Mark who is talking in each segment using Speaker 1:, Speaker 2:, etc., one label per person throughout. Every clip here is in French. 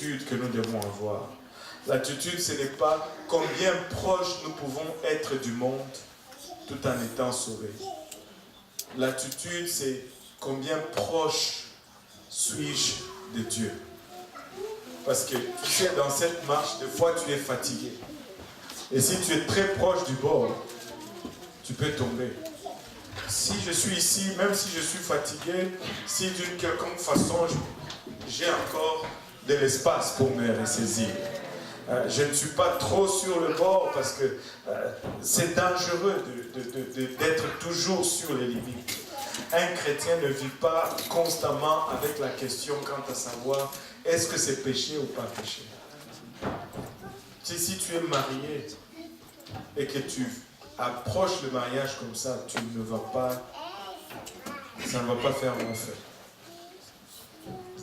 Speaker 1: l'attitude que nous devons avoir. L'attitude, ce n'est pas combien proches nous pouvons être du monde tout en étant sauvés. L'attitude, c'est combien proche suis-je de Dieu. Parce que tu sais, dans cette marche, des fois tu es fatigué. Et si tu es très proche du bord, tu peux tomber. Si je suis ici, même si je suis fatigué, si d'une quelconque façon j'ai encore de l'espace pour me ressaisir. Je ne suis pas trop sur le bord parce que c'est dangereux d'être toujours sur les limites. Un chrétien ne vit pas constamment avec la question quant à savoir est-ce que c'est péché ou pas péché. Si tu es marié et que tu approches le mariage comme ça, ça ne va pas faire long feu.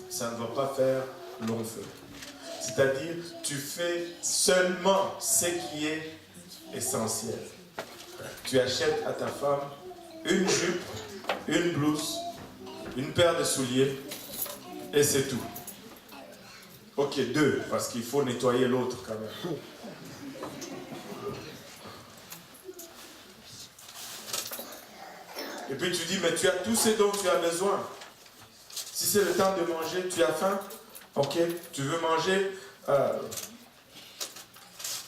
Speaker 1: Ça ne va pas faire long feu. C'est-à-dire, tu fais seulement ce qui est essentiel. Tu achètes à ta femme une jupe, une blouse, une paire de souliers, et c'est tout. Ok, 2, parce qu'il faut nettoyer l'autre quand même. Et puis tu dis, mais tu as tout ce dont tu as besoin. Si c'est le temps de manger, tu as faim? Ok, tu veux manger?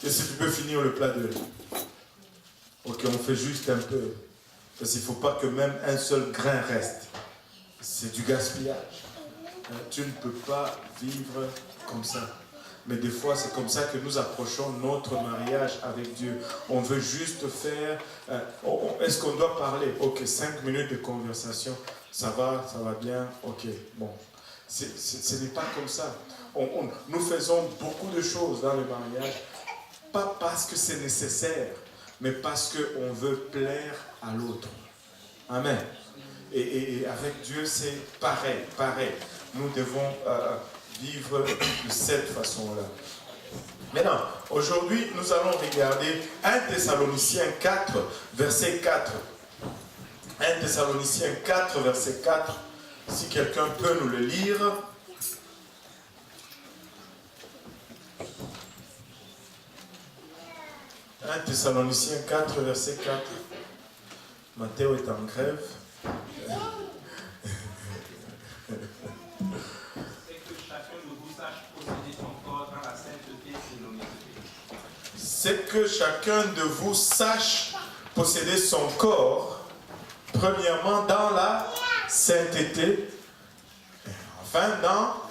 Speaker 1: Et si tu peux finir le plat de riz? Ok, on fait juste un peu. Parce qu'il ne faut pas que même un seul grain reste. C'est du gaspillage. Tu ne peux pas vivre comme ça. Mais des fois, c'est comme ça que nous approchons notre mariage avec Dieu. On veut juste faire... est-ce qu'on doit parler? Ok, 5 minutes de conversation. Ça va bien? Ok, bon. Ce n'est pas comme ça. Nous faisons beaucoup de choses dans le mariage, pas parce que c'est nécessaire, mais parce qu'on veut plaire à l'autre. Amen. Et avec Dieu, c'est pareil. Nous devons vivre de cette façon-là. Maintenant, aujourd'hui, nous allons regarder 1 Thessaloniciens 4, verset 4. 1 Thessaloniciens 4, verset 4. Si quelqu'un peut nous le lire. « 1 Thessaloniciens 4, verset 4. Matthéo est en grève. C'est que chacun de vous sache posséder son corps, premièrement dans la sainteté, enfin dans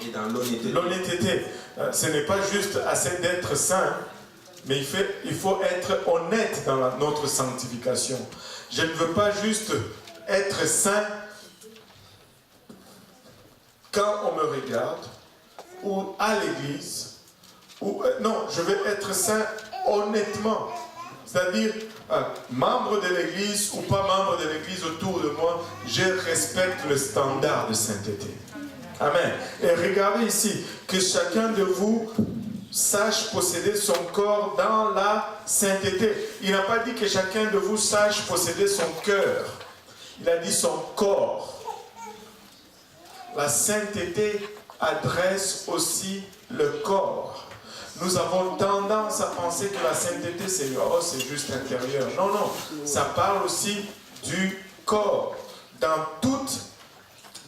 Speaker 1: l'honnêteté. Ce n'est pas juste assez d'être saint, mais il faut être honnête dans notre sanctification. Je ne veux pas juste être saint quand on me regarde, ou à l'église, non, je veux être saint honnêtement. C'est-à-dire, membre de l'église ou pas membre de l'église autour de moi, je respecte le standard de sainteté. Amen. Et regardez ici, que chacun de vous sache posséder son corps dans la sainteté. Il n'a pas dit que chacun de vous sache posséder son cœur. Il a dit son corps. La sainteté adresse aussi le corps. Nous avons tendance à penser que la sainteté, c'est juste intérieur. Non, ça parle aussi du corps. Dans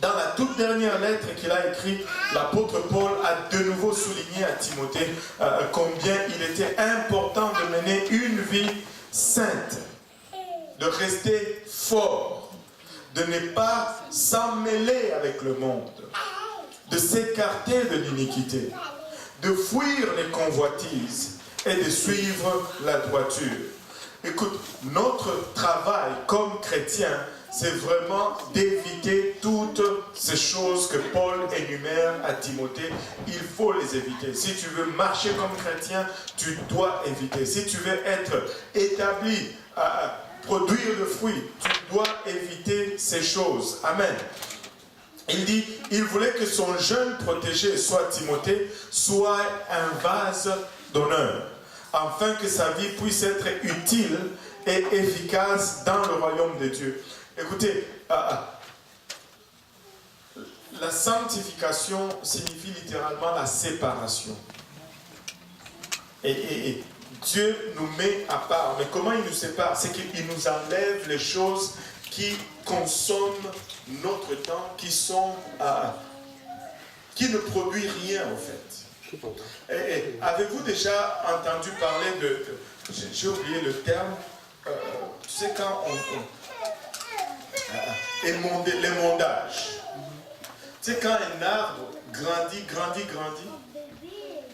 Speaker 1: la toute dernière lettre qu'il a écrite, l'apôtre Paul a de nouveau souligné à Timothée combien il était important de mener une vie sainte, de rester fort, de ne pas s'emmêler avec le monde, de s'écarter de l'iniquité, de fuir les convoitises et de suivre la droiture. Écoute, notre travail comme chrétien, c'est vraiment d'éviter toutes ces choses que Paul énumère à Timothée. Il faut les éviter. Si tu veux marcher comme chrétien, tu dois éviter. Si tu veux être établi à produire le fruit, tu dois éviter ces choses. Amen. Il dit, il voulait que son jeune protégé, soit Timothée, soit un vase d'honneur, afin que sa vie puisse être utile et efficace dans le royaume de Dieu. Écoutez, la sanctification signifie littéralement la séparation. Et Dieu nous met à part. Mais comment il nous sépare? C'est qu'il nous enlève les choses qui consomment notre temps, qui ne produisent rien en fait. Et avez-vous déjà entendu parler de j'ai oublié le terme, tu sais quand l'émondage. Tu sais quand un arbre grandit,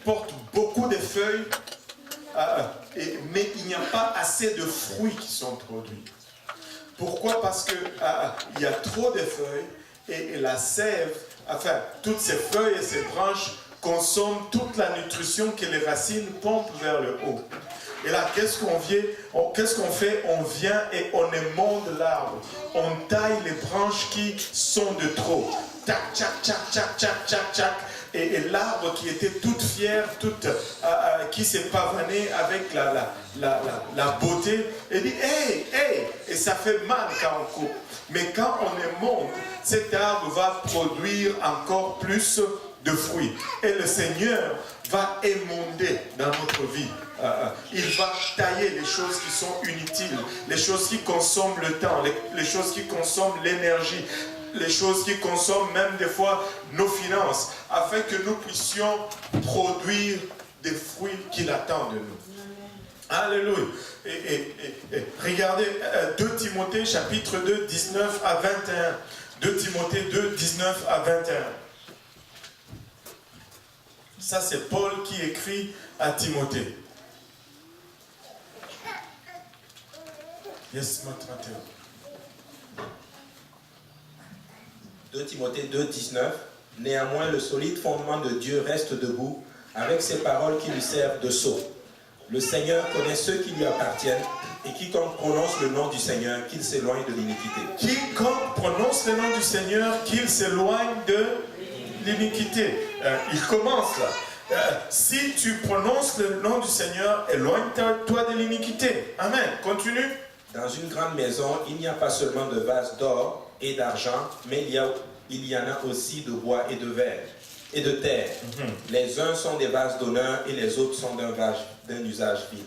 Speaker 1: porte beaucoup de feuilles, mais il n'y a pas assez de fruits qui sont produits. Pourquoi? Parce que il y a trop de feuilles et la sève, enfin, toutes ces feuilles et ces branches consomment toute la nutrition que les racines pompent vers le haut. Et là, qu'est-ce qu'on fait? On vient et on émonde l'arbre. On taille les branches qui sont de trop. Tac, tchac, tchac, tchac, tchac, tchac, tchac. Et l'arbre qui était toute fière, qui s'est pavané avec la beauté, et dit hey, hey, et ça fait mal quand on coupe. Mais quand on émonde, cet arbre va produire encore plus de fruits. Et le Seigneur va émonder dans notre vie. Il va tailler les choses qui sont inutiles, les choses qui consomment le temps, les choses qui consomment l'énergie, les choses qui consomment même des fois nos finances, afin que nous puissions produire des fruits qu'il attend de nous. Alléluia. Et regardez 2 Timothée chapitre 2, 19 à 21. 2 Timothée 2, 19 à 21. Ça c'est Paul qui écrit à Timothée. Yes, Mathieu.
Speaker 2: 2 Timothée 2, 19. Néanmoins, le solide fondement de Dieu reste debout, avec ses paroles qui lui servent de sceau. Le Seigneur connaît ceux qui lui appartiennent, et quiconque prononce le nom du Seigneur, qu'il s'éloigne de l'iniquité.
Speaker 1: Quiconque prononce le nom du Seigneur, qu'il s'éloigne de l'iniquité. Il commence là. Si tu prononces le nom du Seigneur, éloigne-toi de l'iniquité. Amen. Continue.
Speaker 2: Dans une grande maison, il n'y a pas seulement de vases d'or et d'argent, mais il y en a aussi de bois et de verre et de terre. Les uns sont des vases d'honneur et les autres sont d'un usage vil.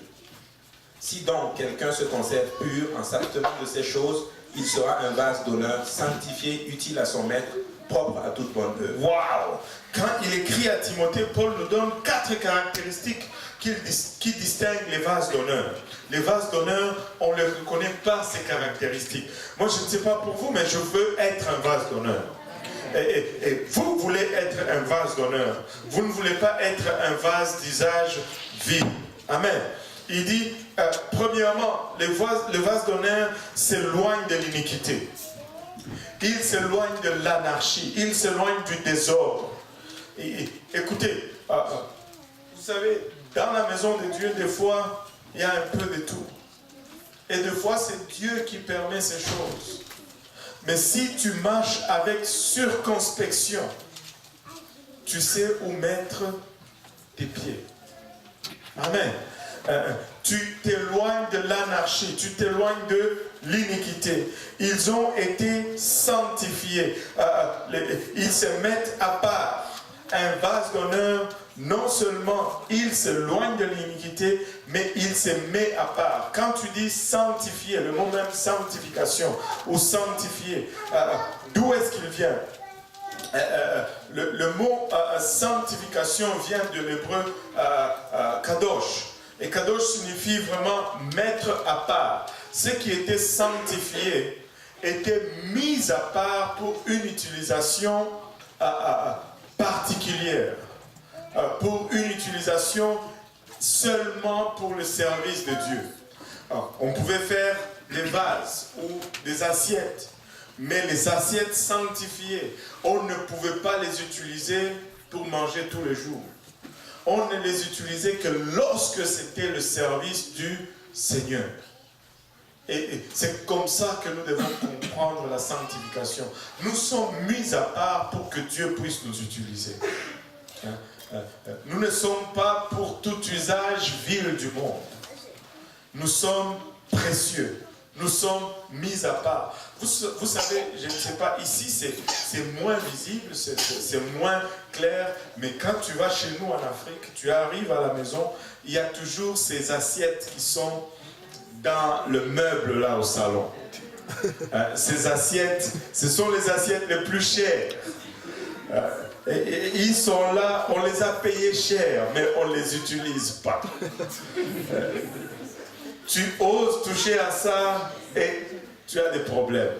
Speaker 2: Si donc quelqu'un se conserve pur en s'abstenant de ces choses, il sera un vase d'honneur, sanctifié, utile à son maître, propre à toute bonne œuvre.
Speaker 1: Waouh! Quand il écrit à Timothée, Paul nous donne 4 caractéristiques qui distinguent les vases d'honneur. Les vases d'honneur, on ne les reconnaît pas ces caractéristiques. Moi, je ne sais pas pour vous, mais je veux être un vase d'honneur. Et vous voulez être un vase d'honneur. Vous ne voulez pas être un vase d'usage vil. Amen. Il dit, premièrement, le vase d'honneur s'éloigne de l'iniquité. Il s'éloigne de l'anarchie. Il s'éloigne du désordre. Écoutez, vous savez, dans la maison de Dieu, des fois, il y a un peu de tout. Et des fois, c'est Dieu qui permet ces choses. Mais si tu marches avec circonspection, tu sais où mettre tes pieds. Amen. Tu t'éloignes de l'anarchie, tu t'éloignes de l'iniquité. Ils ont été sanctifiés. Ils se mettent à part. Un vase d'honneur, non seulement il s'éloigne de l'iniquité, mais il se met à part. Quand tu dis sanctifier, le mot même sanctification ou sanctifier, d'où est-ce qu'il vient? Le mot sanctification vient de l'hébreu kadosh. Et kadosh signifie vraiment mettre à part. Ce qui était sanctifié était mis à part pour une utilisation particulière, pour une utilisation seulement pour le service de Dieu. Alors, on pouvait faire des vases ou des assiettes, mais les assiettes sanctifiées, on ne pouvait pas les utiliser pour manger tous les jours. On ne les utilisait que lorsque c'était le service du Seigneur. Et c'est comme ça que nous devons comprendre la sanctification. Nous sommes mis à part pour que Dieu puisse nous utiliser. Nous ne sommes pas pour tout usage vil du monde. Nous sommes précieux. Nous sommes mis à part. Vous savez, je ne sais pas, ici c'est moins visible, c'est moins clair, mais quand tu vas chez nous en Afrique, tu arrives à la maison, il y a toujours ces assiettes qui sont dans le meuble là au salon. Ces assiettes, ce sont les assiettes les plus chères. Et ils sont là, on les a payés cher, mais on ne les utilise pas. Tu oses toucher à ça et tu as des problèmes.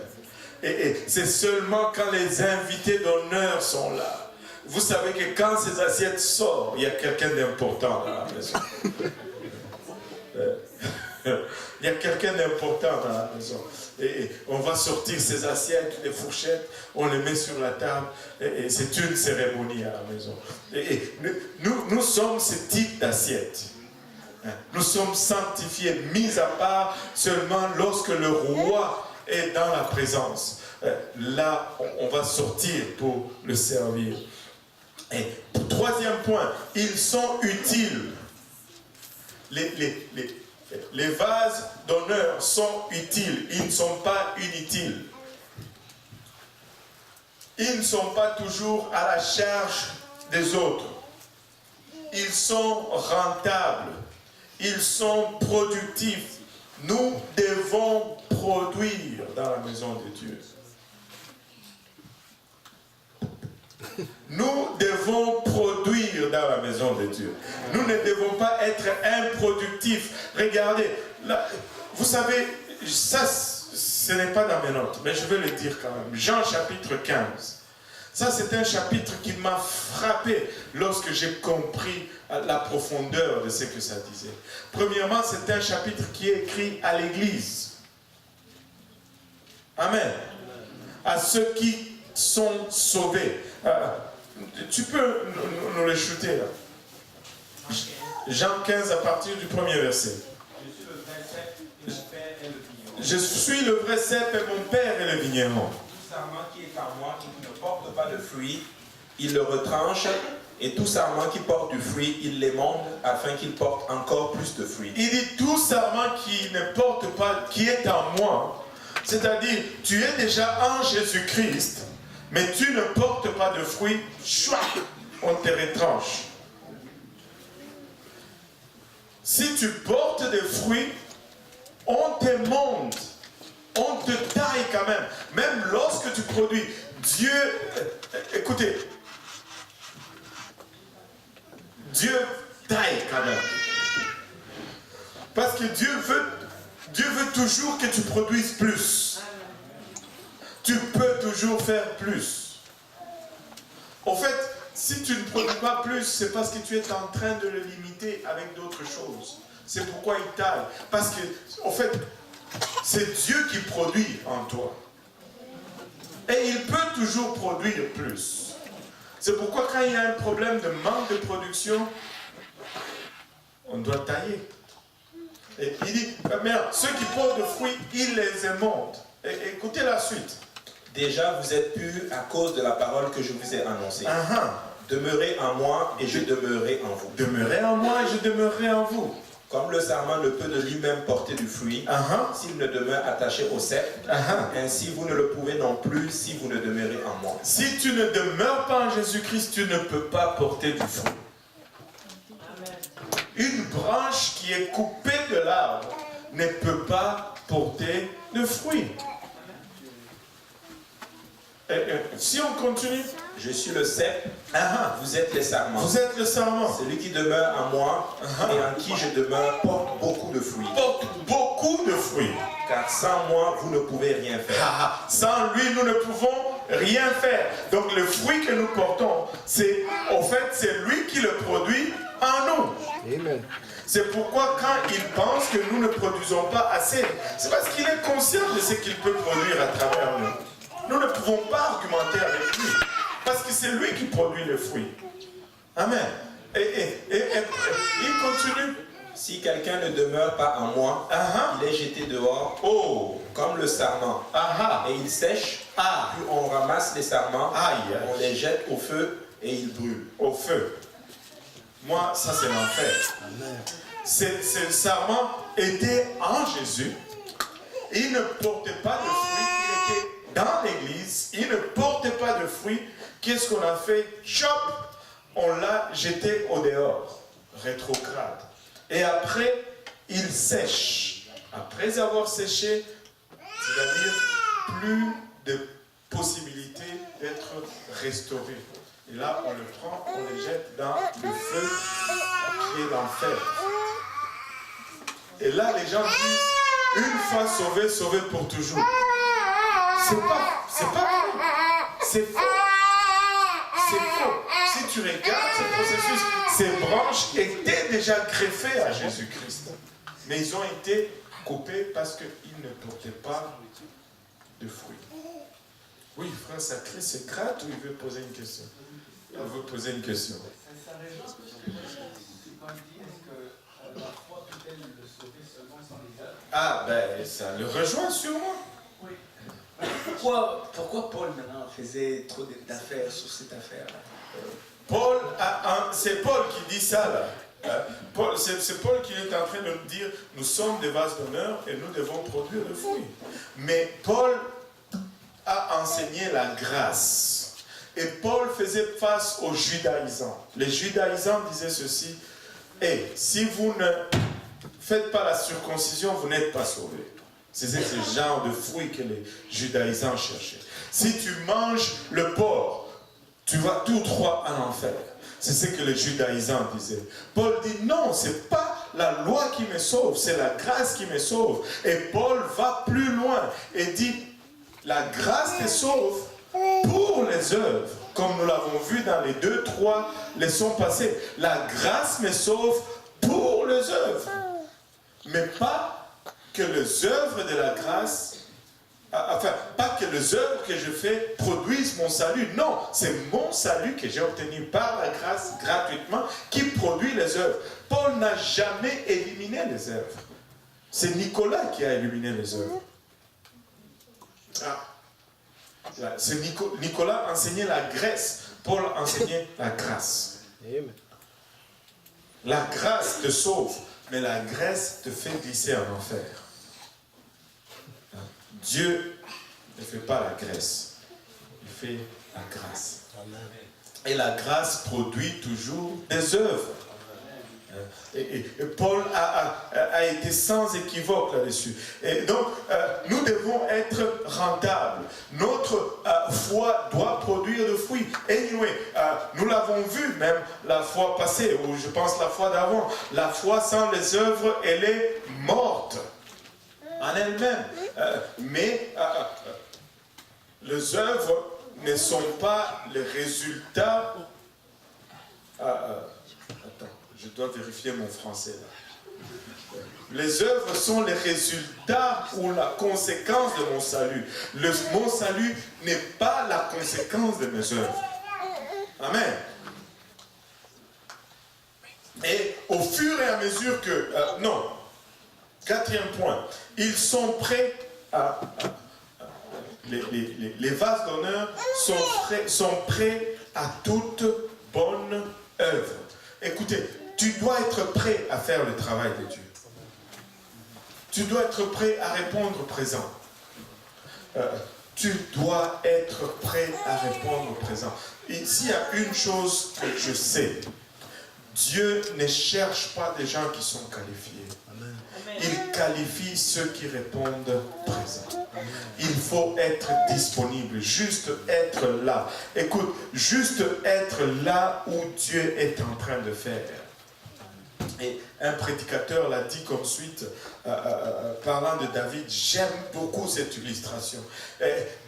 Speaker 1: Et c'est seulement quand les invités d'honneur sont là. Vous savez que quand ces assiettes sortent, il y a quelqu'un d'important dans la maison. Il y a quelqu'un d'important dans la maison. Et on va sortir ces assiettes, les fourchettes, on les met sur la table. Et c'est une cérémonie à la maison. Et nous sommes ce type d'assiettes. Nous sommes sanctifiés, mis à part seulement lorsque le roi est dans la présence. Là, on va sortir pour le servir. Et troisième point, ils sont utiles. Les vases d'honneur sont utiles, ils ne sont pas inutiles. Ils ne sont pas toujours à la charge des autres. Ils sont rentables, ils sont productifs. Nous devons produire dans la maison de Dieu. Nous devons produire dans la maison de Dieu. Nous ne devons pas être improductifs. Regardez, là, vous savez, ça, ce n'est pas dans mes notes, mais je vais le dire quand même. Jean chapitre 15. Ça, c'est un chapitre qui m'a frappé lorsque j'ai compris la profondeur de ce que ça disait. Premièrement, c'est un chapitre qui est écrit à l'Église. Amen. À ceux qui sont sauvés. Tu peux nous les shooter là. Jean 15 à partir du premier verset. Je suis le vrai cep et mon père est le vigneron.
Speaker 2: Tout sarment qui est en moi et qui ne porte pas de fruits, il le retranche, et tout sarment qui porte du fruit, il l'émonde afin qu'il porte encore plus de fruits.
Speaker 1: Il dit tout sarment qui ne porte pas, qui est en moi, c'est-à-dire tu es déjà en Jésus-Christ, mais tu ne portes pas de fruits, on te retranche. Si tu portes des fruits, on te monte, on te taille quand même. Même lorsque tu produis, Dieu, écoutez, Dieu taille quand même. Parce que Dieu veut toujours que tu produises plus. Tu peux toujours faire plus. En fait, si tu ne produis pas plus, c'est parce que tu es en train de le limiter avec d'autres choses. C'est pourquoi il taille. Parce que, en fait, c'est Dieu qui produit en toi. Et il peut toujours produire plus. C'est pourquoi quand il y a un problème de manque de production, on doit tailler. Et il dit, merde, ceux qui portent de fruits, il les émonde. Et écoutez la suite.
Speaker 2: Déjà, vous êtes purs à cause de la parole que je vous ai annoncée. Demeurez en moi et je demeurerai en vous.
Speaker 1: Demeurez en moi et je demeurerai en vous.
Speaker 2: Comme le sarment ne peut de lui-même porter du fruit, s'il ne demeure attaché au cep, ainsi vous ne le pouvez non plus si vous ne demeurez en moi.
Speaker 1: Si tu ne demeures pas en Jésus-Christ, tu ne peux pas porter du fruit. Une branche qui est coupée de l'arbre ne peut pas porter de fruit. Si on continue,
Speaker 2: je suis le cep, vous êtes les sarments.
Speaker 1: Vous êtes le sarment.
Speaker 2: Celui qui demeure en moi et en qui je demeure porte beaucoup de fruits.
Speaker 1: Porte beaucoup de fruits.
Speaker 2: Car sans moi, vous ne pouvez rien faire.
Speaker 1: Sans lui, nous ne pouvons rien faire. Donc le fruit que nous portons, c'est lui qui le produit en nous.
Speaker 3: Amen.
Speaker 1: C'est pourquoi quand il pense que nous ne produisons pas assez, c'est parce qu'il est conscient de ce qu'il peut produire à travers nous. Nous ne pouvons pas argumenter avec lui, parce que c'est lui qui produit le fruit. Amen. Et il continue.
Speaker 2: Si quelqu'un ne demeure pas en moi, il est jeté dehors, comme le sarment. Et il sèche, puis on ramasse les sarments, on les jette au feu et ils brûlent.
Speaker 1: Au feu. Moi, ça c'est l'enfer. Ce sarment était en Jésus. il ne portait pas de fruits, il était dans l'église, il ne portait pas de fruits. Qu'est-ce qu'on a fait? Chop, on l'a jeté au dehors, rétrograde. Et après, il sèche. Après avoir séché, c'est-à-dire plus de possibilité d'être restauré. Et là, on le prend, on le jette dans le feu qui est l'enfer. Et là, les gens disent, une fois sauvé, sauvé pour toujours. C'est pas faux. C'est faux. C'est faux. Si tu regardes ce processus, ces branches étaient déjà greffées à Jésus-Christ. Mais ils ont été coupés parce qu'ils ne portaient pas de fruits. Oui, frère Sacré, c'est grave ou il veut poser une question? Il veut poser une question.
Speaker 3: Ça rejoint ce que je c'est quand il dit est-ce que la foi peut-elle le sauver seulement sans les œuvres?
Speaker 1: Ah, ben, ça le rejoint sûrement.
Speaker 3: Oui.
Speaker 4: Pourquoi Paul maintenant faisait trop d'affaires sur cette affaire-là?
Speaker 1: C'est Paul qui dit ça là. C'est Paul qui est en train de nous dire nous sommes des vases d'honneur et nous devons produire le fruit. Mais Paul a enseigné la grâce. Et Paul faisait face aux judaïsants. Les judaïsants disaient ceci: si vous ne faites pas la circoncision, vous n'êtes pas sauvés. C'était ce genre de fruits que les judaïsants cherchaient. Si tu manges le porc, tu vas tout droit en enfer. C'est ce que les judaïsants disaient. Paul dit non, ce n'est pas la loi qui me sauve, c'est la grâce qui me sauve. Et Paul va plus loin et dit, la grâce te sauve pour les œuvres, comme nous l'avons vu dans les 2-3 leçons passées. La grâce me sauve pour les œuvres, mais pas que les œuvres de la grâce, enfin, pas que les œuvres que je fais produisent mon salut. Non, c'est mon salut que j'ai obtenu par la grâce gratuitement qui produit les œuvres. Paul n'a jamais éliminé les œuvres. C'est Nicolas qui a éliminé les œuvres. C'est Nicolas enseignait la Grèce, Paul enseignait la grâce. La grâce te sauve, mais la Grèce te fait glisser en enfer. Dieu ne fait pas la graisse, il fait la grâce. Et la grâce produit toujours des œuvres. Et Paul a été sans équivoque là-dessus. Et donc, nous devons être rentables. Notre foi doit produire de fruits. Anyway, nous l'avons vu même la fois passée, ou je pense la fois d'avant. La foi sans les œuvres, elle est morte en elle-même. Mais les œuvres ne sont pas le résultat. Attends, je dois vérifier mon français là. Les œuvres sont les résultats ou la conséquence de mon salut. Mon salut n'est pas la conséquence de mes œuvres. Amen. Et au fur et à mesure que... non. Quatrième point. Ils sont prêts à... les vases d'honneur sont prêts à toute bonne œuvre. Écoutez, tu dois être prêt à faire le travail de Dieu. Tu dois être prêt à répondre présent. Tu dois être prêt à répondre présent. Et s'il y a une chose que je sais, Dieu ne cherche pas des gens qui sont qualifiés. Il qualifie ceux qui répondent présent. Il faut être disponible, juste être là. Écoute, juste être là où Dieu est en train de faire. Et un prédicateur l'a dit comme suite, parlant de David, j'aime beaucoup cette illustration.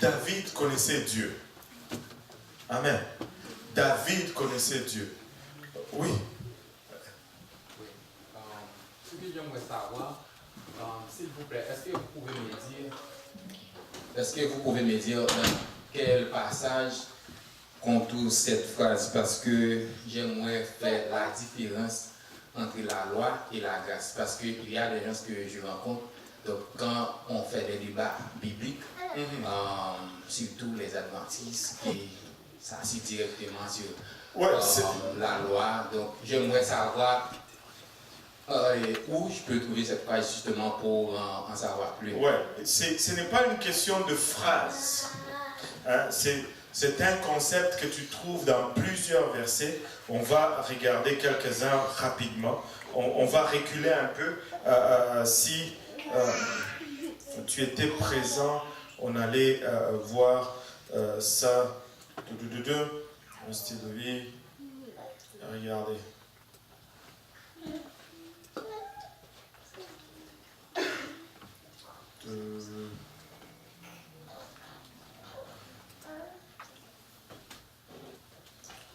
Speaker 1: David connaissait Dieu. Amen. David connaissait Dieu. Oui.
Speaker 5: Ce que j'aimerais savoir, s'il vous plaît, est-ce que vous pouvez me dire dans quel passage contourne cette phrase, parce que j'aimerais faire la différence entre la loi et la grâce, parce qu'il y a des gens que je rencontre, donc quand on fait des débats bibliques, surtout les adventistes, et ça cite directement sur la loi, donc j'aimerais savoir Et où je peux trouver cette phrase justement pour en savoir plus?
Speaker 1: Ouais, ce n'est pas une question de phrase. Hein, c'est un concept que tu trouves dans plusieurs versets. On va regarder quelques-uns rapidement. On va reculer un peu. Si tu étais présent, on allait voir ça. Un style de vie. Regardez.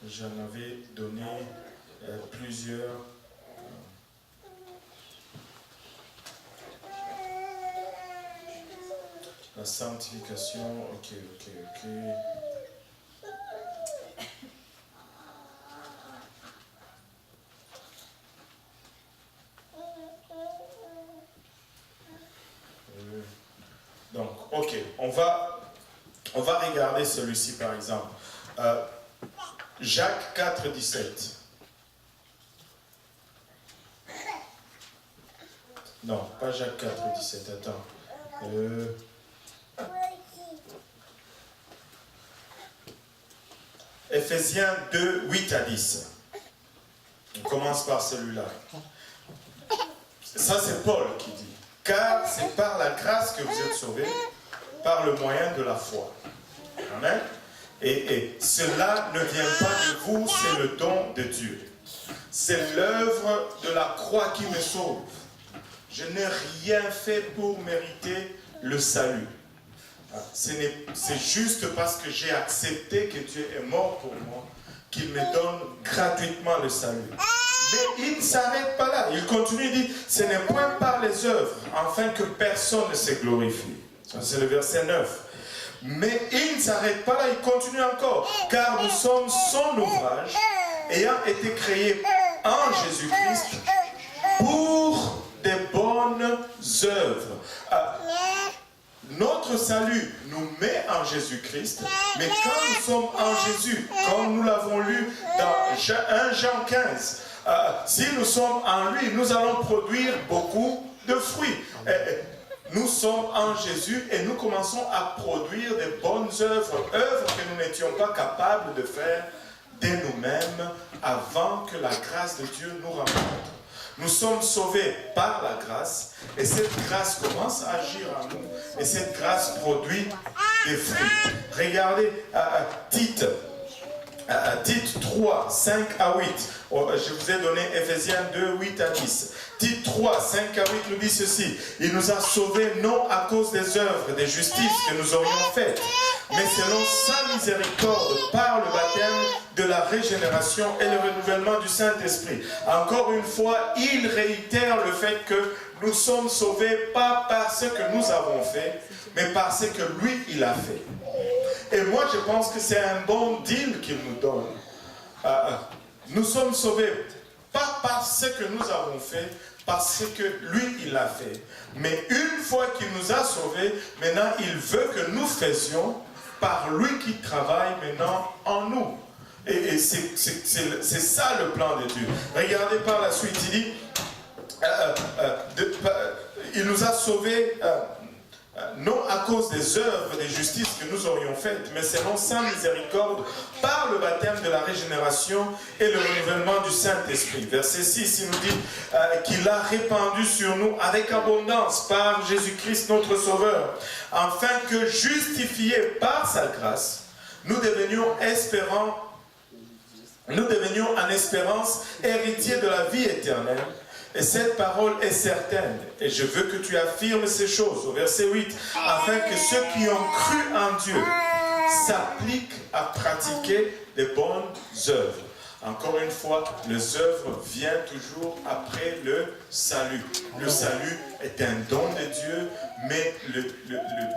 Speaker 1: J'en avais donné plusieurs. La sanctification, ok. Donc, ok, on va regarder celui-ci par exemple. Jacques 4, 17. Non, pas Jacques 4, 17, attends. Éphésiens 2, 8 à 10. On commence par celui-là. Ça, c'est Paul qui dit. Car c'est par la grâce que vous êtes sauvés, par le moyen de la foi. Amen. Et cela ne vient pas de vous, c'est le don de Dieu. C'est l'œuvre de la croix qui me sauve. Je n'ai rien fait pour mériter le salut. C'est juste parce que j'ai accepté que Dieu est mort pour moi qu'il me donne gratuitement le salut. Mais il ne s'arrête pas là. Il continue, il dit, ce n'est point par les œuvres, afin que personne ne se glorifie. C'est le verset 9. Mais il ne s'arrête pas là, il continue encore. Car nous sommes son ouvrage, ayant été créés en Jésus-Christ pour des bonnes œuvres. Notre salut nous met en Jésus-Christ, mais quand nous sommes en Jésus, comme nous l'avons lu dans 1 Jean 15, si nous sommes en lui, nous allons produire beaucoup de fruits. Nous sommes en Jésus et nous commençons à produire des bonnes œuvres, œuvres que nous n'étions pas capables de faire dès nous-mêmes avant que la grâce de Dieu nous rencontre. Nous sommes sauvés par la grâce et cette grâce commence à agir en nous et cette grâce produit des fruits. Regardez Tite 3, 5 à 8. Je vous ai donné Éphésiens 2, 8 à 10. Tite 3, 5 à 8 nous dit ceci. Il nous a sauvés non à cause des œuvres, des justices que nous aurions faites, mais selon sa miséricorde par le baptême de la régénération et le renouvellement du Saint-Esprit. Encore une fois, il réitère le fait que nous sommes sauvés pas parce que nous avons fait, mais parce que lui, il a fait. Et moi, je pense que c'est un bon deal qu'il nous donne. Nous sommes sauvés pas parce que nous avons fait, parce que lui, il l'a fait. Mais une fois qu'il nous a sauvés, maintenant, il veut que nous faisions par lui qui travaille maintenant en nous. Et c'est ça le plan de Dieu. Regardez par la suite, il dit, il nous a sauvés non à cause des œuvres des justices que nous aurions faites, mais selon sa miséricorde par le baptême de la régénération et le renouvellement du Saint-Esprit. Verset 6, il nous dit qu'il a répandu sur nous avec abondance par Jésus-Christ notre Sauveur, afin que justifiés par sa grâce, nous devenions en espérance héritiers de la vie éternelle. Et cette parole est certaine, et je veux que tu affirmes ces choses, au verset 8, afin que ceux qui ont cru en Dieu s'appliquent à pratiquer les bonnes œuvres. Encore une fois, les œuvres viennent toujours après le salut. Le salut est un don de Dieu, mais le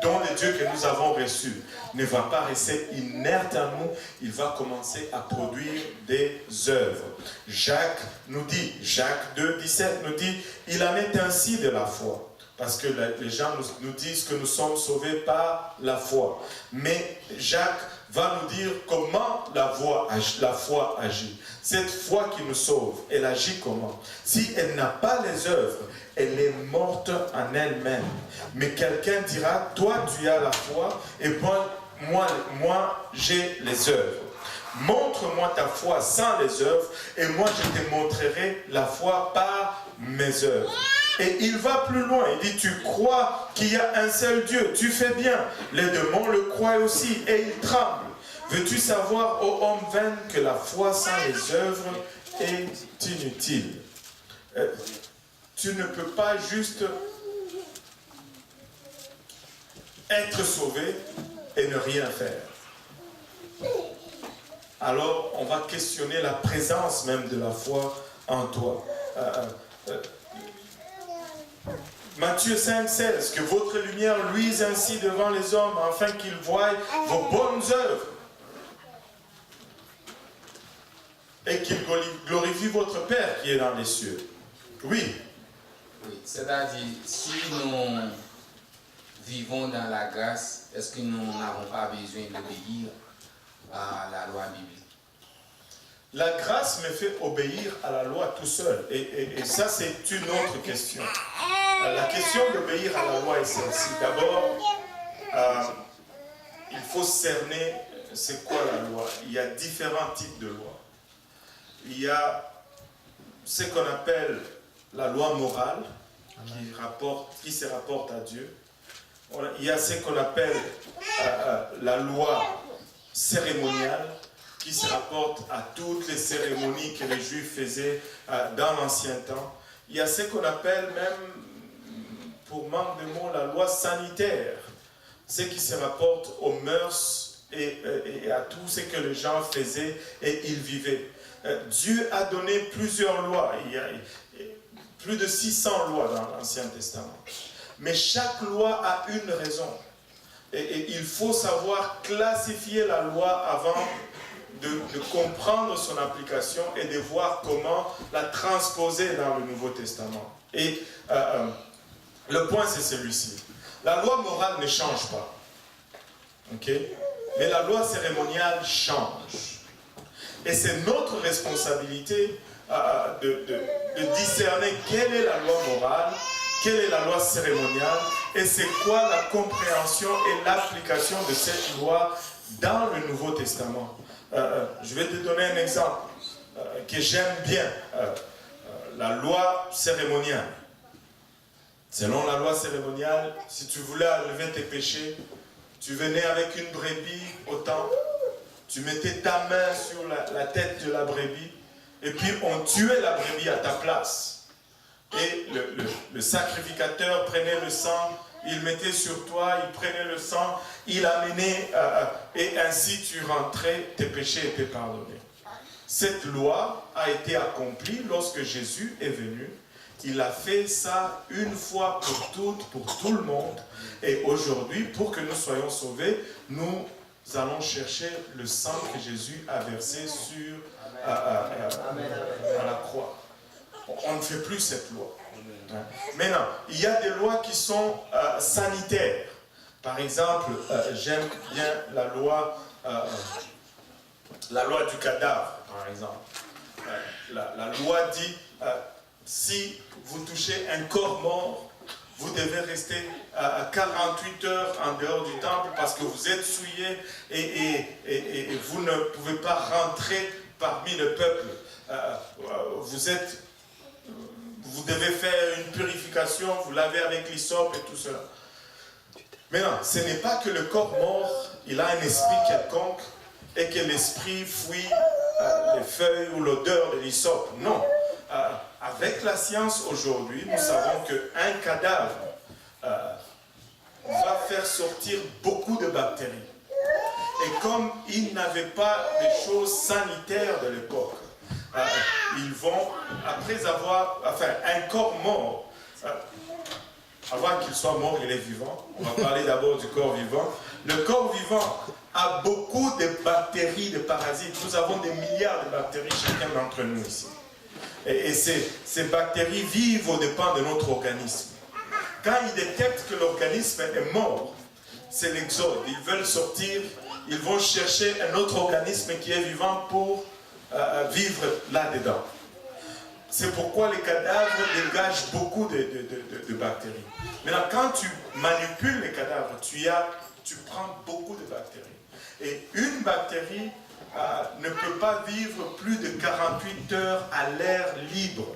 Speaker 1: don de Dieu que nous avons reçu ne va pas rester inerte en nous, il va commencer à produire des œuvres. Jacques 2, 17 nous dit, il en est ainsi de la foi. Parce que les gens nous disent que nous sommes sauvés par la foi. Mais Jacques va nous dire comment la foi agit. Cette foi qui nous sauve, elle agit comment? Si elle n'a pas les œuvres, elle est morte en elle-même. Mais quelqu'un dira, toi tu as la foi et moi j'ai les œuvres. Montre-moi ta foi sans les œuvres et moi je te montrerai la foi par mes œuvres. Et il va plus loin, il dit, tu crois qu'il y a un seul Dieu, tu fais bien. Les démons le croient aussi et ils tremblent. Veux-tu savoir, ô homme vain, que la foi sans les œuvres est inutile? Tu ne peux pas juste être sauvé et ne rien faire. Alors, on va questionner la présence même de la foi en toi. Matthieu 5,16, que votre lumière luise ainsi devant les hommes, afin qu'ils voient vos bonnes œuvres et qu'ils glorifient votre Père qui est dans les cieux. Oui.
Speaker 5: Oui, c'est-à-dire, si nous vivons dans la grâce, est-ce que nous n'avons pas besoin d'obéir à la loi biblique?
Speaker 1: La grâce me fait obéir à la loi tout seul. Et ça, c'est une autre question. La question d'obéir à la loi est celle-ci. D'abord, il faut cerner c'est quoi la loi. Il y a différents types de lois. Il y a ce qu'on appelle la loi morale, qui se rapporte à Dieu. Il y a ce qu'on appelle la loi cérémoniale, qui se rapporte à toutes les cérémonies que les Juifs faisaient dans l'ancien temps. Il y a ce qu'on appelle même, pour manque de mots, la loi sanitaire, ce qui se rapporte aux mœurs et à tout ce que les gens faisaient et ils vivaient. Dieu a donné plusieurs lois, il y a plus de 600 lois dans l'Ancien Testament. Mais chaque loi a une raison. Et il faut savoir classifier la loi avant de comprendre son application et de voir comment la transposer dans le Nouveau Testament. Et le point, c'est celui-ci. La loi morale ne change pas. Okay? Mais la loi cérémoniale change. Et c'est notre responsabilité de discerner quelle est la loi morale, quelle est la loi cérémoniale, et c'est quoi la compréhension et l'application de cette loi dans le Nouveau Testament. Je vais te donner un exemple que j'aime bien, la loi cérémoniale. Selon la loi cérémoniale, si tu voulais enlever tes péchés, tu venais avec une brebis au temple, tu mettais ta main sur la tête de la brebis, et puis on tuait la brebis à ta place. Et le sacrificateur prenait le sang, il mettait sur toi, il prenait le sang, il amenait, et ainsi tu rentrais, tes péchés étaient pardonnés. Cette loi a été accomplie lorsque Jésus est venu. Il a fait ça une fois pour toutes, pour tout le monde. Et aujourd'hui, pour que nous soyons sauvés, nous allons chercher le sang que Jésus a versé sur à la croix. On ne fait plus cette loi. Maintenant, il y a des lois qui sont sanitaires. Par exemple, j'aime bien la loi du cadavre, par exemple. La loi dit, si vous touchez un corps mort, vous devez rester 48 heures en dehors du temple parce que vous êtes souillé et vous ne pouvez pas rentrer parmi le peuple. Vous devez faire une purification, vous lavez avec l'hysope et tout cela. Maintenant, ce n'est pas que le corps mort, il a un esprit quelconque et que l'esprit fuit les feuilles ou l'odeur de l'hysope. Non. Avec la science aujourd'hui, nous savons qu'un cadavre va faire sortir beaucoup de bactéries. Et comme ils n'avaient pas des choses sanitaires de l'époque, ils vont, après avoir, un corps mort, avant qu'il soit mort, il est vivant. On va parler d'abord du corps vivant. Le corps vivant a beaucoup de bactéries, de parasites. Nous avons des milliards de bactéries, chacun d'entre nous ici. Et ces bactéries vivent au dépens de notre organisme. Quand ils détectent que l'organisme est mort, c'est l'exode. Ils veulent sortir ils vont chercher un autre organisme qui est vivant pour vivre là-dedans. C'est pourquoi les cadavres dégagent beaucoup de bactéries. Maintenant, quand tu manipules les cadavres, tu prends beaucoup de bactéries. Et une bactérie ne peut pas vivre plus de 48 heures à l'air libre.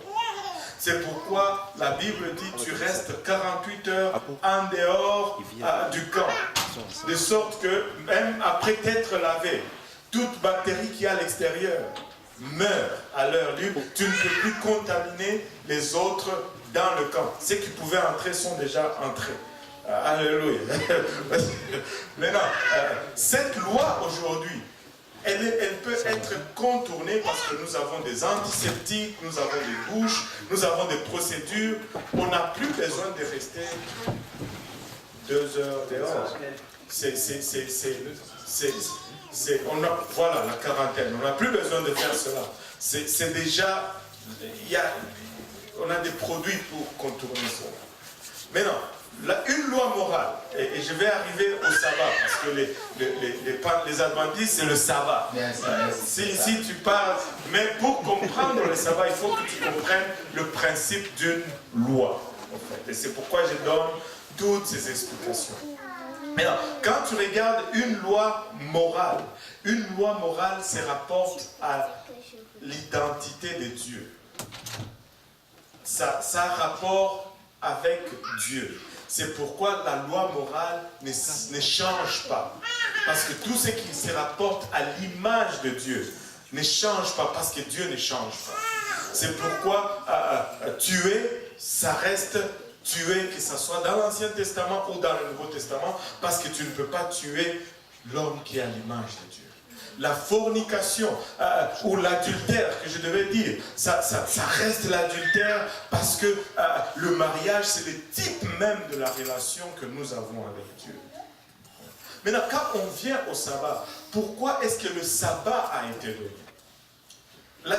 Speaker 1: C'est pourquoi la Bible dit tu restes 48 heures en dehors du camp. De sorte que même après t'être lavé, toute bactérie qui est à l'extérieur meurt à l'air libre. Tu ne peux plus contaminer les autres dans le camp. Ceux qui pouvaient entrer sont déjà entrés. Alléluia. Maintenant, cette loi aujourd'hui, elle peut être contournée parce que nous avons des antiseptiques, nous avons des douches, nous avons des procédures. On n'a plus besoin de rester 2 heures dehors. Voilà la quarantaine. On n'a plus besoin de faire cela. C'est déjà... on a des produits pour contourner cela. Maintenant, une loi morale, et je vais arriver au sabbat, parce que les adventistes, c'est le sabbat. Si tu parles, mais pour comprendre le sabbat, il faut que tu comprennes le principe d'une loi. En fait. Et c'est pourquoi je donne toutes ces explications. Maintenant, quand tu regardes une loi morale se rapporte à l'identité de Dieu. Ça a rapport avec Dieu. C'est pourquoi la loi morale ne change pas. Parce que tout ce qui se rapporte à l'image de Dieu ne change pas, parce que Dieu ne change pas. C'est pourquoi tuer, ça reste tuer, que ce soit dans l'Ancien Testament ou dans le Nouveau Testament, parce que tu ne peux pas tuer l'homme qui est à l'image de Dieu. La fornication ou l'adultère, que je devais dire, ça reste l'adultère parce que le mariage, c'est le type même de la relation que nous avons avec Dieu. Maintenant, quand on vient au sabbat, pourquoi est-ce que le sabbat a été donné?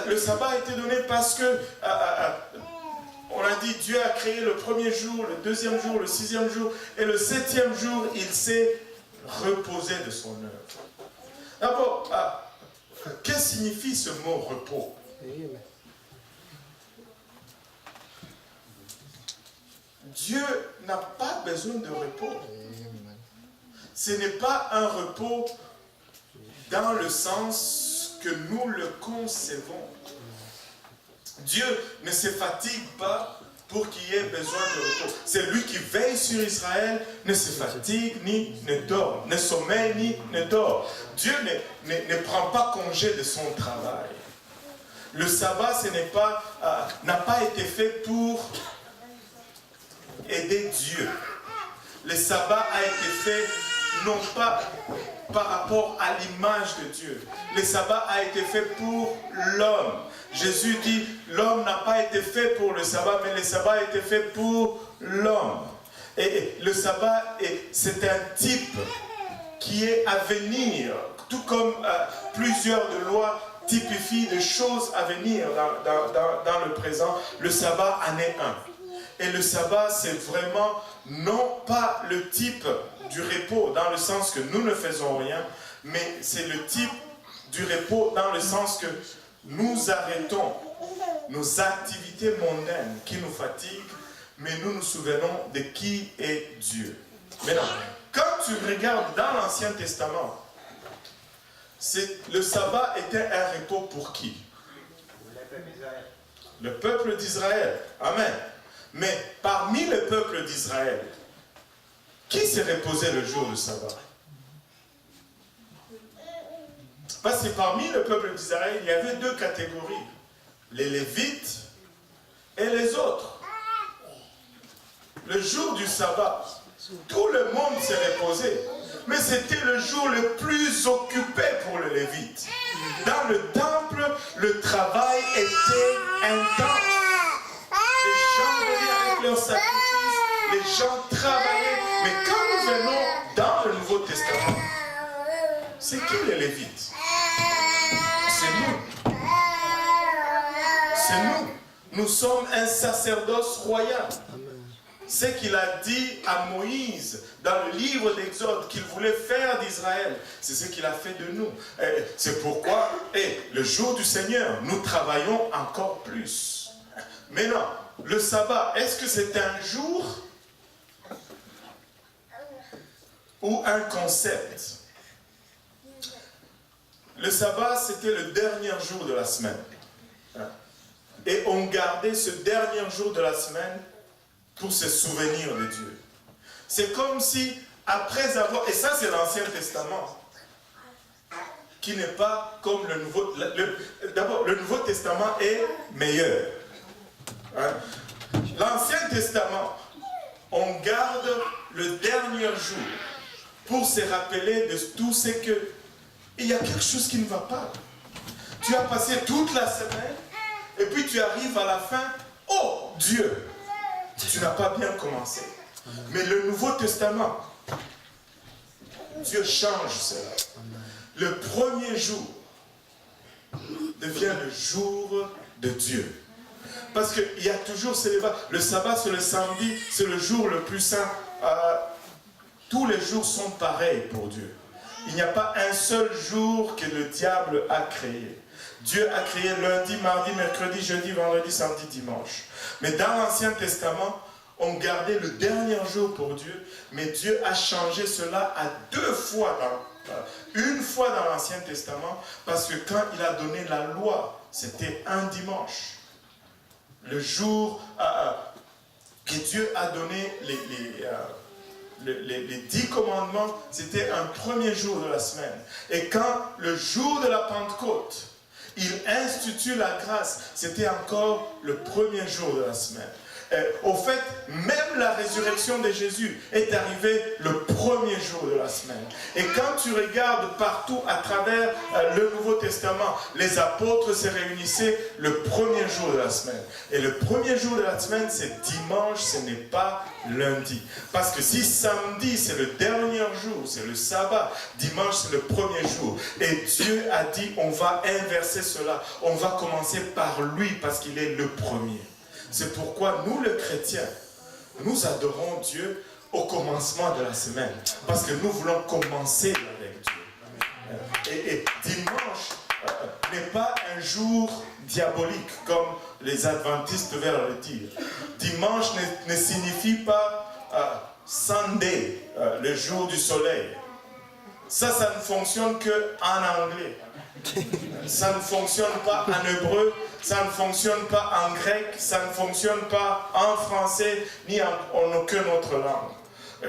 Speaker 1: Le sabbat a été donné parce que, on a dit, Dieu a créé le premier jour, le deuxième jour, le 6e jour, et le 7e jour, il s'est reposé de son œuvre. D'abord, qu'est-ce que signifie ce mot repos? Dieu n'a pas besoin de repos. Ce n'est pas un repos dans le sens que nous le concevons. Dieu ne se fatigue pas pour qu'il y ait besoin de repos. C'est lui qui veille sur Israël, ne se fatigue ni ne dort, ne sommeille ni ne dort. Dieu ne prend pas congé de son travail. Le sabbat, n'a pas été fait pour aider Dieu. Le sabbat a été fait non pas par rapport à l'image de Dieu. Le sabbat a été fait pour l'homme. Jésus dit, l'homme n'a pas été fait pour le sabbat, mais le sabbat a été fait pour l'homme. Et le sabbat, c'est un type qui est à venir, tout comme plusieurs de lois typifient des choses à venir dans le présent. Le sabbat en est un. Et le sabbat, c'est vraiment non pas le type du repos, dans le sens que nous ne faisons rien, mais c'est le type du repos dans le sens que nous arrêtons nos activités mondaines qui nous fatiguent, mais nous nous souvenons de qui est Dieu. Maintenant, quand tu regardes dans l'Ancien Testament, le sabbat était un repos pour qui? Le peuple d'Israël. Amen. Mais parmi le peuple d'Israël, qui s'est reposé le jour du sabbat? Parce que parmi le peuple d'Israël, il y avait 2 catégories. Les Lévites et les autres. Le jour du sabbat, tout le monde s'est reposé. Mais c'était le jour le plus occupé pour les Lévites. Dans le temple, le travail était intense. Les gens venaient avec leurs sacrifices, les gens travaillaient. Mais quand nous venons dans le Nouveau Testament, c'est qui les Lévites? C'est nous. C'est nous. Nous sommes un sacerdoce royal. ce qu'il a dit à Moïse dans le livre d'Exode qu'il voulait faire d'Israël, c'est ce qu'il a fait de nous. C'est pourquoi, le jour du Seigneur, nous travaillons encore plus. Maintenant, le sabbat, est-ce que c'est un jour ou un concept? Le sabbat, c'était le dernier jour de la semaine. Et on gardait ce dernier jour de la semaine pour se souvenir de Dieu. C'est comme si, après avoir... Et ça, c'est l'Ancien Testament, qui n'est pas comme le Nouveau... D'abord, le Nouveau Testament est meilleur. L'Ancien Testament, on garde le dernier jour pour se rappeler de tout ce que... Il y a quelque chose qui ne va pas. Tu as passé toute la semaine, et puis tu arrives à la fin, oh Dieu, tu n'as pas bien commencé. Mais le Nouveau Testament, Dieu change cela. Le premier jour devient le jour de Dieu. Parce qu'il y a toujours célébré. Le sabbat, c'est le samedi, c'est le jour le plus saint. Tous les jours sont pareils pour Dieu. Il n'y a pas un seul jour que le diable a créé. Dieu a créé lundi, mardi, mercredi, jeudi, vendredi, samedi, dimanche. Mais dans l'Ancien Testament, on gardait le dernier jour pour Dieu, mais Dieu a changé cela à 2 fois. Une fois dans l'Ancien Testament, parce que quand il a donné la loi, c'était un dimanche. Le jour que Dieu a donné les 10 commandements, c'était un premier jour de la semaine. Et quand le jour de la Pentecôte, il institue la grâce, c'était encore le premier jour de la semaine. Au fait, même la résurrection de Jésus est arrivée le premier jour de la semaine. Et quand tu regardes partout à travers le Nouveau Testament, les apôtres se réunissaient le premier jour de la semaine. Et le premier jour de la semaine, c'est dimanche, ce n'est pas lundi. Parce que si samedi, c'est le dernier jour, c'est le sabbat, dimanche, c'est le premier jour. Et Dieu a dit, on va inverser cela. On va commencer par lui parce qu'il est le premier. C'est pourquoi nous, les chrétiens, nous adorons Dieu au commencement de la semaine. Parce que nous voulons commencer avec Dieu. Et dimanche n'est pas un jour diabolique, comme les adventistes veulent le dire. Dimanche ne signifie pas Sunday, le jour du soleil. Ça ne fonctionne qu'en anglais. Ça ne fonctionne pas en hébreu, ça ne fonctionne pas en grec, ça ne fonctionne pas en français, ni en aucune autre langue.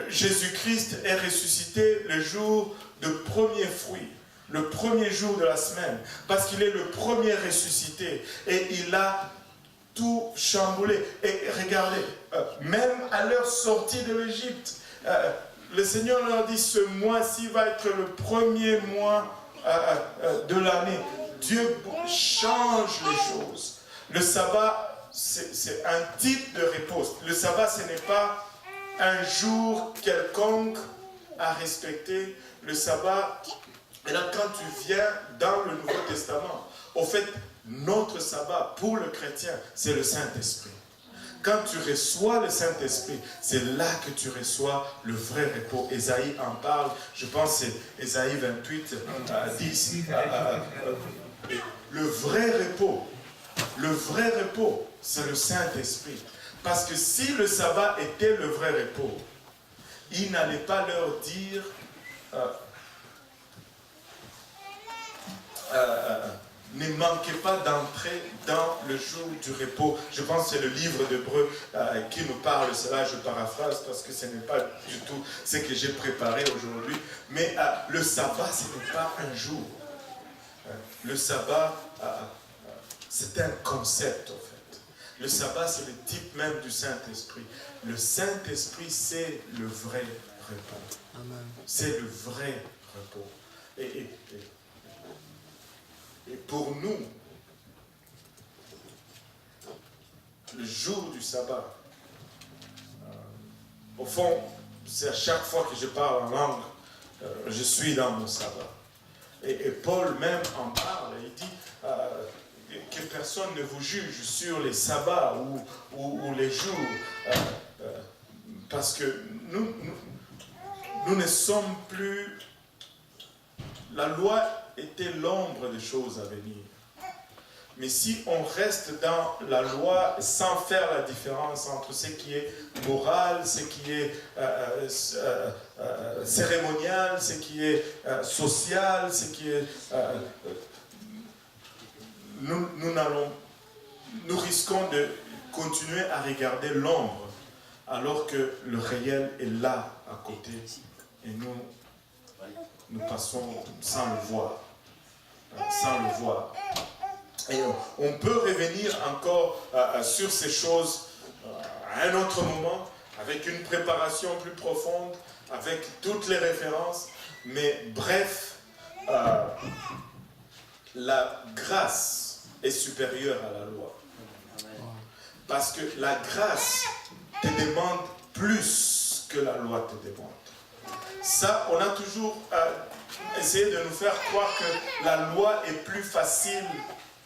Speaker 1: Jésus-Christ est ressuscité le jour de premier fruit, le premier jour de la semaine, parce qu'il est le premier ressuscité et il a tout chamboulé. Et regardez, même à leur sortie de l'Égypte, le Seigneur leur dit, ce mois-ci va être le premier mois de l'année. Dieu change les choses. Le sabbat, c'est un type de repos. Le sabbat, ce n'est pas un jour quelconque à respecter. Le sabbat, et là, quand tu viens dans le Nouveau Testament, au fait, notre sabbat pour le chrétien, c'est le Saint-Esprit. Quand tu reçois le Saint-Esprit, c'est là que tu reçois le vrai repos. Ésaïe en parle, je pense que c'est Ésaïe 28, 10. Le vrai repos, c'est le Saint-Esprit. Parce que si le sabbat était le vrai repos, il n'allait pas leur dire ne manquez pas d'entrer dans le jour du repos. Je pense que c'est le livre d'Hébreux qui nous parle de cela. Je paraphrase parce que ce n'est pas du tout ce que j'ai préparé aujourd'hui. Mais le sabbat, ce n'est pas un jour. Le sabbat, c'est un concept en fait. Le sabbat, c'est le type même du Saint-Esprit. Le Saint-Esprit, c'est le vrai repos. C'est le vrai repos. Et pour nous, le jour du sabbat, au fond, c'est à chaque fois que je parle en langue, je suis dans mon sabbat. Et Paul même en parle, il dit que personne ne vous juge sur les sabbats ou les jours. Parce que nous ne sommes plus... La loi était l'ombre des choses à venir. Mais si on reste dans la loi sans faire la différence entre ce qui est moral, ce qui est cérémonial, ce qui est social, ce qui est... nous risquons de continuer à regarder l'ombre alors que le réel est là à côté et nous passons sans le voir. Sans le voir. Et on peut revenir encore sur ces choses à un autre moment, avec une préparation plus profonde, avec toutes les références. Mais bref, la grâce est supérieure à la loi. Parce que la grâce te demande plus que la loi te demande. Ça, on a toujours essayé de nous faire croire que la loi est plus facile.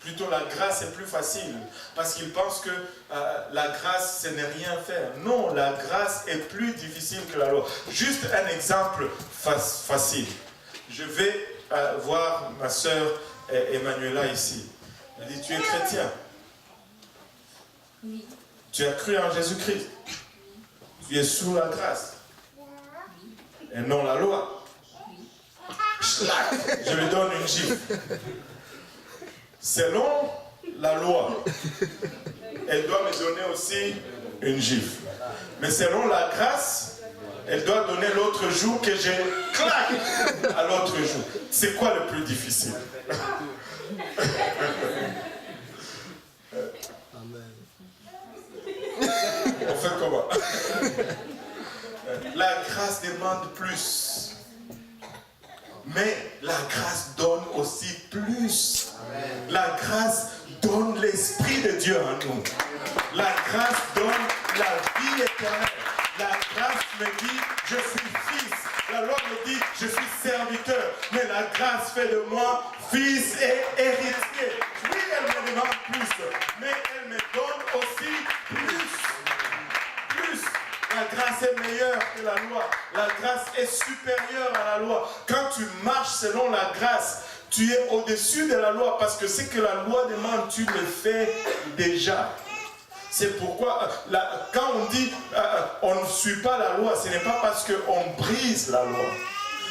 Speaker 1: Plutôt la grâce est plus facile, parce qu'ils pensent que la grâce, ce n'est rien faire. Non, la grâce est plus difficile que la loi. Juste un exemple facile. Je vais voir ma sœur Emmanuela ici. Elle dit, tu es chrétien?
Speaker 6: Oui.
Speaker 1: Tu as cru en Jésus-Christ?
Speaker 6: Oui.
Speaker 1: Tu es sous la grâce? Et non la loi?
Speaker 6: Oui.
Speaker 1: Je lui donne une gifle. Selon la loi, elle doit me donner aussi une gifle. Mais selon la grâce, elle doit donner l'autre jour que j'ai clac à l'autre jour. C'est quoi le plus difficile? On fait comment? La grâce demande plus. Mais la grâce donne aussi plus. La grâce donne l'Esprit de Dieu en nous. La grâce donne la vie éternelle. La grâce me dit, je suis fils. La loi me dit, je suis serviteur. Mais la grâce fait de moi fils et héritier. Oui, elle me demande plus. Mais elle me donne aussi plus. La grâce est meilleure que la loi. La grâce est supérieure à la loi. Quand tu marches selon la grâce, tu es au-dessus de la loi parce que ce que la loi demande, tu le fais déjà. C'est pourquoi, quand on dit on ne suit pas la loi, ce n'est pas parce qu'on brise la loi.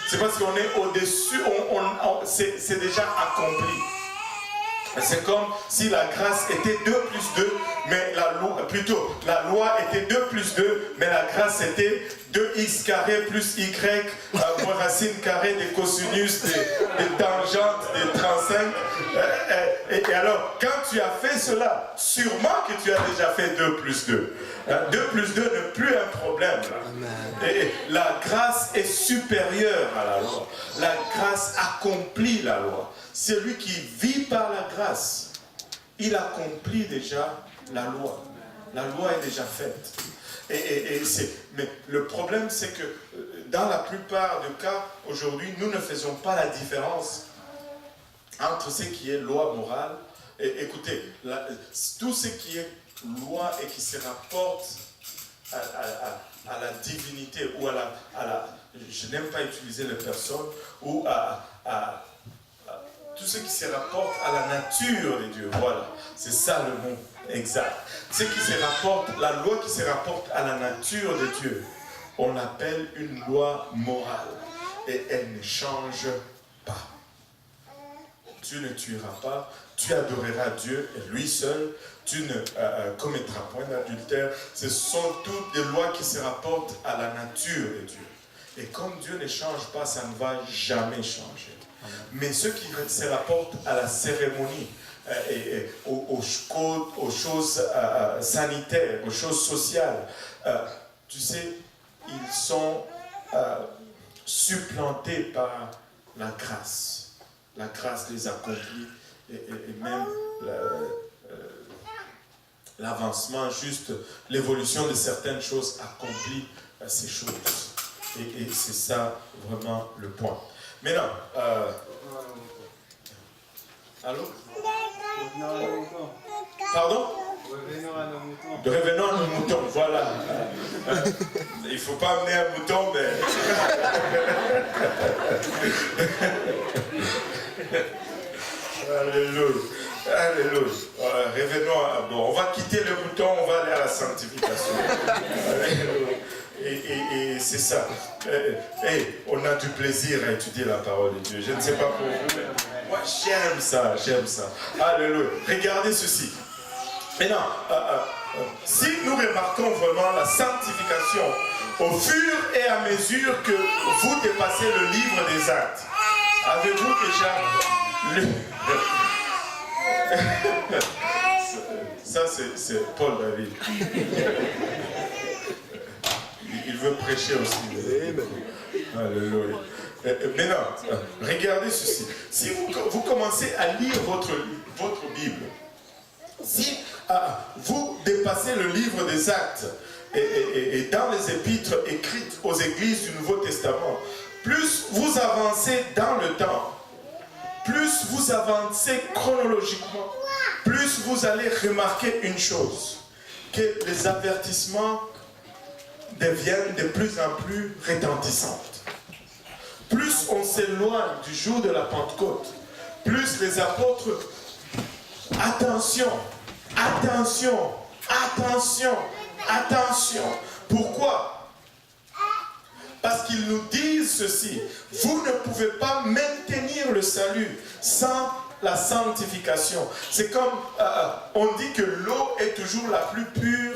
Speaker 1: C'est parce qu'on est au-dessus, c'est déjà accompli. C'est comme si la grâce était 2 plus 2, mais la loi était 2 plus 2, mais la grâce était 2x carré plus y, moins racine carrée des cosinus, des tangentes, des 35. Et alors, quand tu as fait cela, sûrement que tu as déjà fait 2 plus 2. 2 plus 2 n'est plus un problème. Et la grâce est supérieure à la loi. La grâce accomplit la loi. Celui qui vit par la grâce, il accomplit déjà la loi. La loi est déjà faite. Mais le problème, c'est que dans la plupart des cas, aujourd'hui, nous ne faisons pas la différence entre ce qui est loi morale. Et écoutez, tout ce qui est loi et qui se rapporte à la divinité ou je n'aime pas utiliser les personnes, ou tout ce qui se rapporte à la nature de Dieu. Voilà, c'est ça le mot exact. Ce qui se rapporte, la loi qui se rapporte à la nature de Dieu, on appelle une loi morale. Et elle ne change pas. Tu ne tueras pas, tu adoreras Dieu et lui seul, tu ne commettras point d'adultère. Ce sont toutes des lois qui se rapportent à la nature de Dieu. Et comme Dieu ne change pas, ça ne va jamais changer. Mais ce qui se rapporte à la cérémonie, aux choses sanitaires, aux choses sociales, tu sais, ils sont supplantés par la grâce. La grâce les accomplit et même l'avancement, juste l'évolution de certaines choses accomplit ces choses. Et c'est ça vraiment le point. Maintenant, allô? Pardon? Revenons à nos moutons, voilà. Il ne faut pas amener un mouton, mais... Alléluia. Alléluia. Voilà, revenons à... Bon, on va quitter le mouton, on va aller à la sanctification. Alléluia. Et c'est ça. On a du plaisir à étudier la parole de Dieu. Je ne sais pas pour vous, mais moi j'aime ça, j'aime ça. Alléluia. Regardez ceci. Maintenant, si nous remarquons vraiment la sanctification au fur et à mesure que vous dépassez le livre des Actes, avez-vous déjà lu... Ça, c'est Paul David. Il veut prêcher aussi. Alléluia. Maintenant, regardez ceci. Si vous commencez à lire votre Bible, si vous dépassez le livre des Actes et dans les épîtres écrites aux églises du Nouveau Testament, plus vous avancez dans le temps, plus vous avancez chronologiquement, plus vous allez remarquer une chose, que les avertissements deviennent de plus en plus retentissantes. Plus on s'éloigne du jour de la Pentecôte, plus les apôtres, attention, attention, attention, attention. Pourquoi? Parce qu'ils nous disent ceci: vous ne pouvez pas maintenir le salut sans la sanctification. C'est comme on dit que l'eau est toujours la plus pure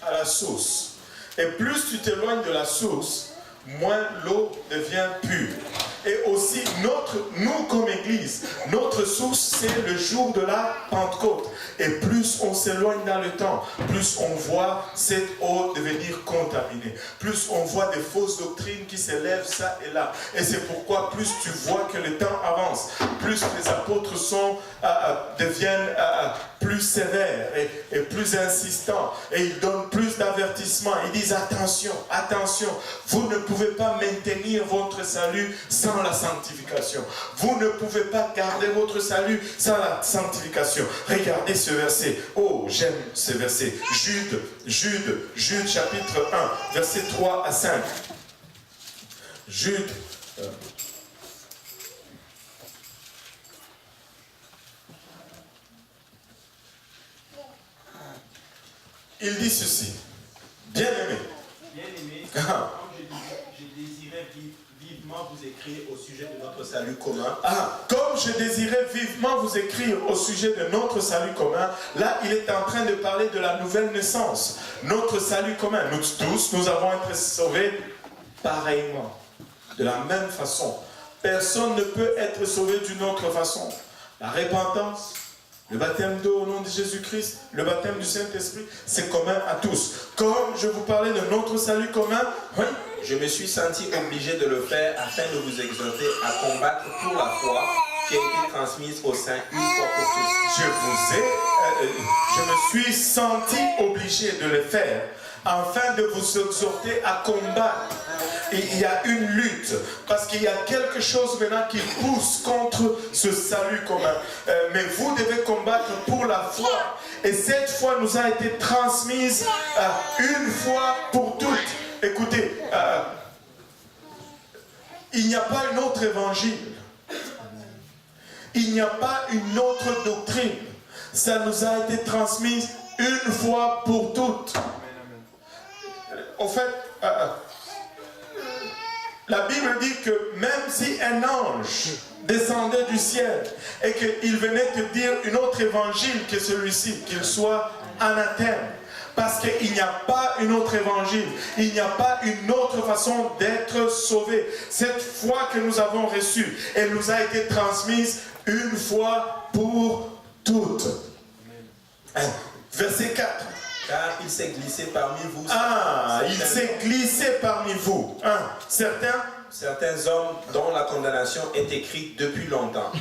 Speaker 1: à la source. Et plus tu t'éloignes de la source, moins l'eau devient pure. Et aussi, nous comme Église, notre source, c'est le jour de la Pentecôte. Et plus on s'éloigne dans le temps, plus on voit cette eau devenir contaminée. Plus on voit des fausses doctrines qui s'élèvent ça et là. Et c'est pourquoi plus tu vois que le temps avance, plus les apôtres deviennent plus sévères et plus insistants. Et ils donnent plus d'avertissements. Ils disent attention, attention, vous ne pouvez pas maintenir votre salut sans la sanctification. Vous ne pouvez pas garder votre salut sans la sanctification. Regardez ce verset. Oh, j'aime ce verset. Jude chapitre 1, versets 3 à 5. Jude. Il dit ceci. Bien-aimé.
Speaker 2: Bien-aimé, comme je désirais vivement vous écrire au sujet de notre salut commun.
Speaker 1: Comme je désirais vivement vous écrire au sujet de notre salut commun, là il est en train de parler de la nouvelle naissance. Notre salut commun, nous tous, nous avons été sauvés pareillement, de la même façon. Personne ne peut être sauvé d'une autre façon. La repentance, le baptême d'eau au nom de Jésus-Christ, le baptême du Saint-Esprit, c'est commun à tous. Comme je vous parlais de notre salut commun, oui,
Speaker 2: je me suis senti obligé de le faire afin de vous exhorter à combattre pour la foi qui a été transmise au sein une fois pour toutes.
Speaker 1: Je me suis senti obligé de le faire afin de vous exhorter à combattre. Et il y a une lutte, parce qu'il y a quelque chose maintenant qui pousse contre ce salut commun. Mais vous devez combattre pour la foi. Et cette foi nous a été transmise une fois pour toutes. Écoutez, il n'y a pas un autre évangile. Il n'y a pas une autre doctrine. Ça nous a été transmis une fois pour toutes. En fait, la Bible dit que même si un ange descendait du ciel et qu'il venait te dire un autre évangile que celui-ci, qu'il soit anathème. Parce qu'il n'y a pas un autre évangile, il n'y a pas une autre façon d'être sauvé. Cette foi que nous avons reçue, elle nous a été transmise une fois pour toutes. Verset 4.
Speaker 2: Car il s'est glissé parmi vous.
Speaker 1: Il s'est glissé parmi vous.
Speaker 2: Certains hommes dont la condamnation est écrite depuis longtemps.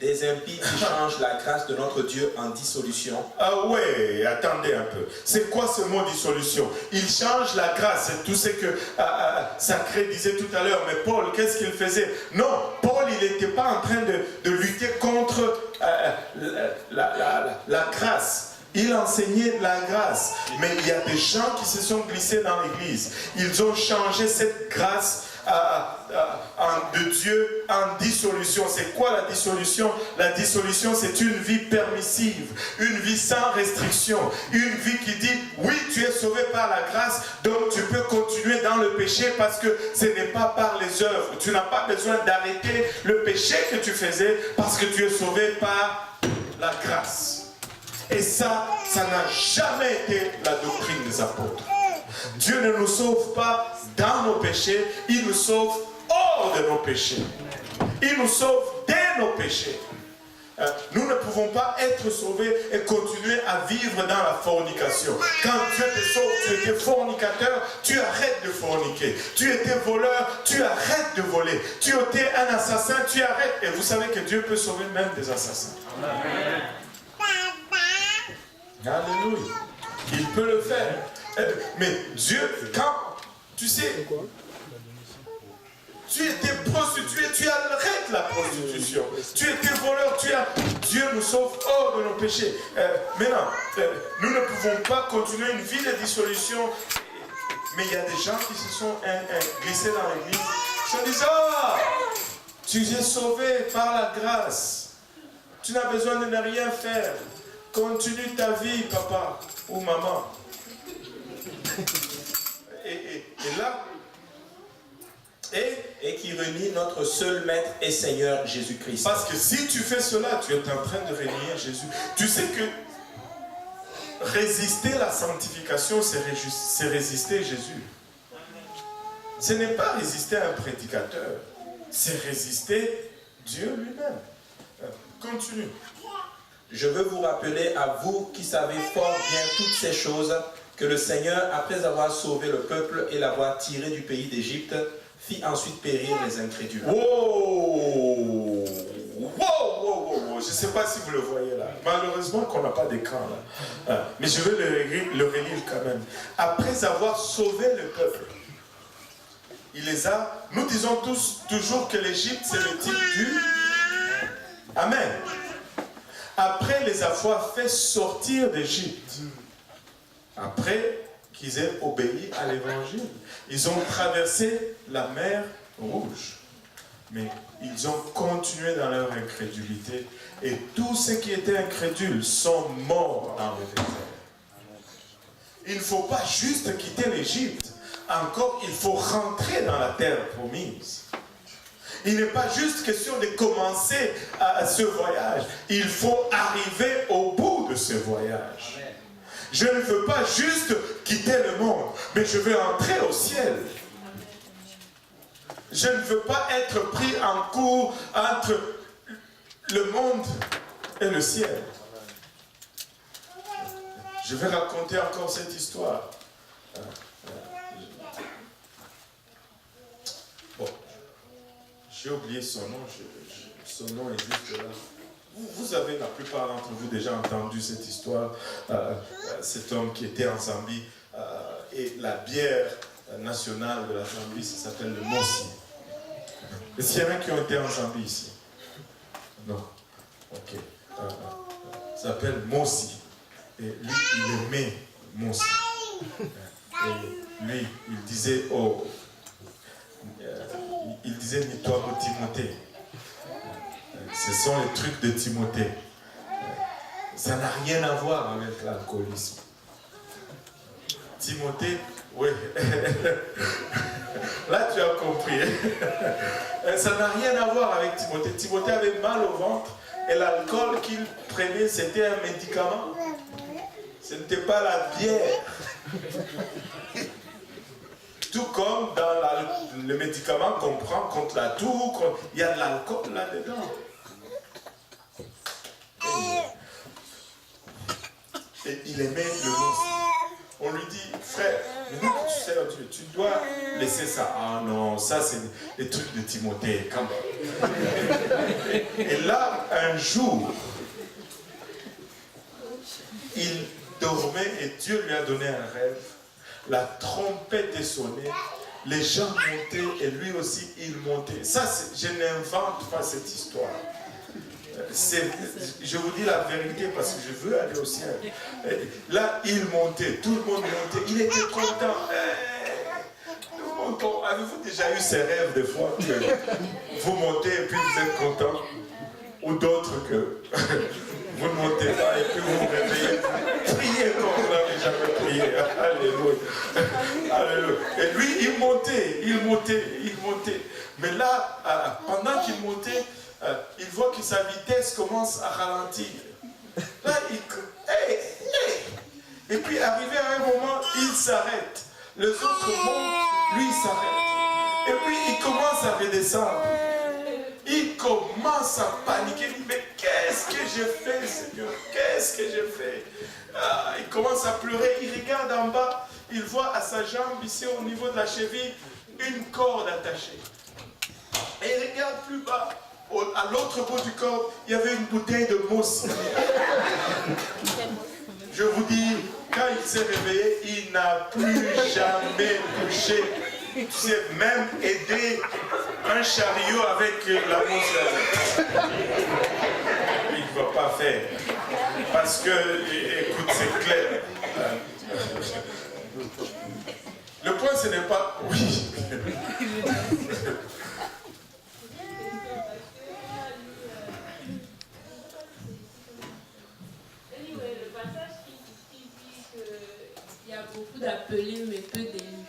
Speaker 2: Des impies qui changent la grâce de notre Dieu en dissolution.
Speaker 1: Ah ouais, attendez un peu. C'est quoi ce mot dissolution? Il change la grâce. C'est tout ce que Sacré disait tout à l'heure. Mais Paul, qu'est-ce qu'il faisait? Non, Paul, il n'était pas en train de lutter contre la grâce. Il enseignait la grâce. Mais il y a des gens qui se sont glissés dans l'église. Ils ont changé cette grâce de Dieu en dissolution. C'est quoi la dissolution? La dissolution, c'est une vie permissive, une vie sans restriction, une vie qui dit, oui, tu es sauvé par la grâce, donc tu peux continuer dans le péché parce que ce n'est pas par les œuvres. Tu n'as pas besoin d'arrêter le péché que tu faisais parce que tu es sauvé par la grâce. Et ça n'a jamais été la doctrine des apôtres. Dieu ne nous sauve pas dans nos péchés, il nous sauve hors de nos péchés. Il nous sauve dès nos péchés. Nous ne pouvons pas être sauvés et continuer à vivre dans la fornication. Quand Dieu te sauve, tu étais fornicateur, tu arrêtes de forniquer. Tu étais voleur, tu arrêtes de voler. Tu étais un assassin, tu arrêtes. Et vous savez que Dieu peut sauver même des assassins. Amen. Alléluia. Il peut le faire. Mais Dieu, quand, tu sais, tu étais prostitué, tu arrêtes la prostitution. Tu étais voleur, Dieu nous sauve hors de nos péchés. Maintenant, nous ne pouvons pas continuer une vie de dissolution. Mais il y a des gens qui se sont glissés dans l'église. Ils se disent, tu es sauvé par la grâce. Tu n'as besoin de ne rien faire. Continue ta vie, papa ou maman. Et là,
Speaker 2: et qui renie notre seul Maître et Seigneur Jésus-Christ.
Speaker 1: Parce que si tu fais cela, tu es en train de renier Jésus. Tu sais que résister la sanctification, c'est résister Jésus. Ce n'est pas résister à un prédicateur, c'est résister Dieu lui-même. Continue.
Speaker 2: Je veux vous rappeler à vous qui savez fort bien toutes ces choses, que le Seigneur, après avoir sauvé le peuple et l'avoir tiré du pays d'Égypte, fit ensuite périr les incrédules.
Speaker 1: Wow! Je ne sais pas si vous le voyez là. Malheureusement qu'on n'a pas d'écran là. Mais je vais le relire quand même. Après avoir sauvé le peuple, il les a... Nous disons toujours que l'Égypte, c'est le type du... Amen. Après les avoir fait sortir d'Égypte, après qu'ils aient obéi à l'évangile, ils ont traversé la mer Rouge. Mais ils ont continué dans leur incrédulité. Et tous ceux qui étaient incrédules sont morts dans le désert. Il ne faut pas juste quitter l'Égypte. Encore, il faut rentrer dans la terre promise. Il n'est pas juste question de commencer ce voyage. Il faut arriver au bout de ce voyage. Je ne veux pas juste quitter le monde, mais je veux entrer au ciel. Je ne veux pas être pris en cours entre le monde et le ciel. Je vais raconter encore cette histoire. Bon, j'ai oublié son nom. Son nom est juste là. Vous avez, la plupart d'entre vous, déjà entendu cette histoire. Cet homme qui était en Zambie, et la bière nationale de la Zambie, ça s'appelle le Mosi. Est-ce qu'il y en a qui ont été en Zambie ici? Non. Ok. Ça s'appelle Mosi. Et lui, il aimait Mosi. Et lui, il disait, il disait, ni toi, Timothée. Ce sont les trucs de Timothée. Ça n'a rien à voir avec l'alcoolisme. Timothée, oui. Là, tu as compris. Ça n'a rien à voir avec Timothée. Timothée avait mal au ventre et l'alcool qu'il prenait, c'était un médicament. Ce n'était pas la bière. Tout comme dans le médicament qu'on prend contre la toux, il y a de l'alcool là-dedans. Et il aimait le mot. On lui dit, frère, maintenant que tu sais Dieu, tu dois laisser ça. Ah non, ça c'est les trucs de Timothée, quand même. Et là, un jour, il dormait et Dieu lui a donné un rêve. La trompette est sonnée, les gens montaient et lui aussi il montait. Ça, je n'invente pas cette histoire. Je vous dis la vérité parce que je veux aller au ciel. Là, il montait, tout le monde montait, il était content. Avez-vous déjà eu ces rêves des fois que vous montez et puis vous êtes content? Ou d'autres que vous ne montez pas et puis vous vous réveillez, priez comme vous n'avez jamais prié. Alléluia. Alléluia. Et lui, il montait. Mais là, pendant qu'il montait, il voit que sa vitesse commence à ralentir. Là, et puis arrivé à un moment, il s'arrête. Les autres montent, lui il s'arrête. Et puis il commence à redescendre. Il commence à paniquer. Il dit, mais qu'est-ce que j'ai fait, Seigneur? Qu'est-ce que j'ai fait? Il commence à pleurer. Il regarde en bas. Il voit à sa jambe, ici au niveau de la cheville, une corde attachée. Et il regarde plus bas. À l'autre bout du corps, il y avait une bouteille de mousse. Je vous dis, quand il s'est réveillé, il n'a plus jamais touché. Tu sais, même aider un chariot avec la mousse. Il ne va pas faire. Parce que, écoute, c'est clair. Le point, ce n'est pas... Oui.
Speaker 6: Beaucoup d'appelés mais peu d'élus.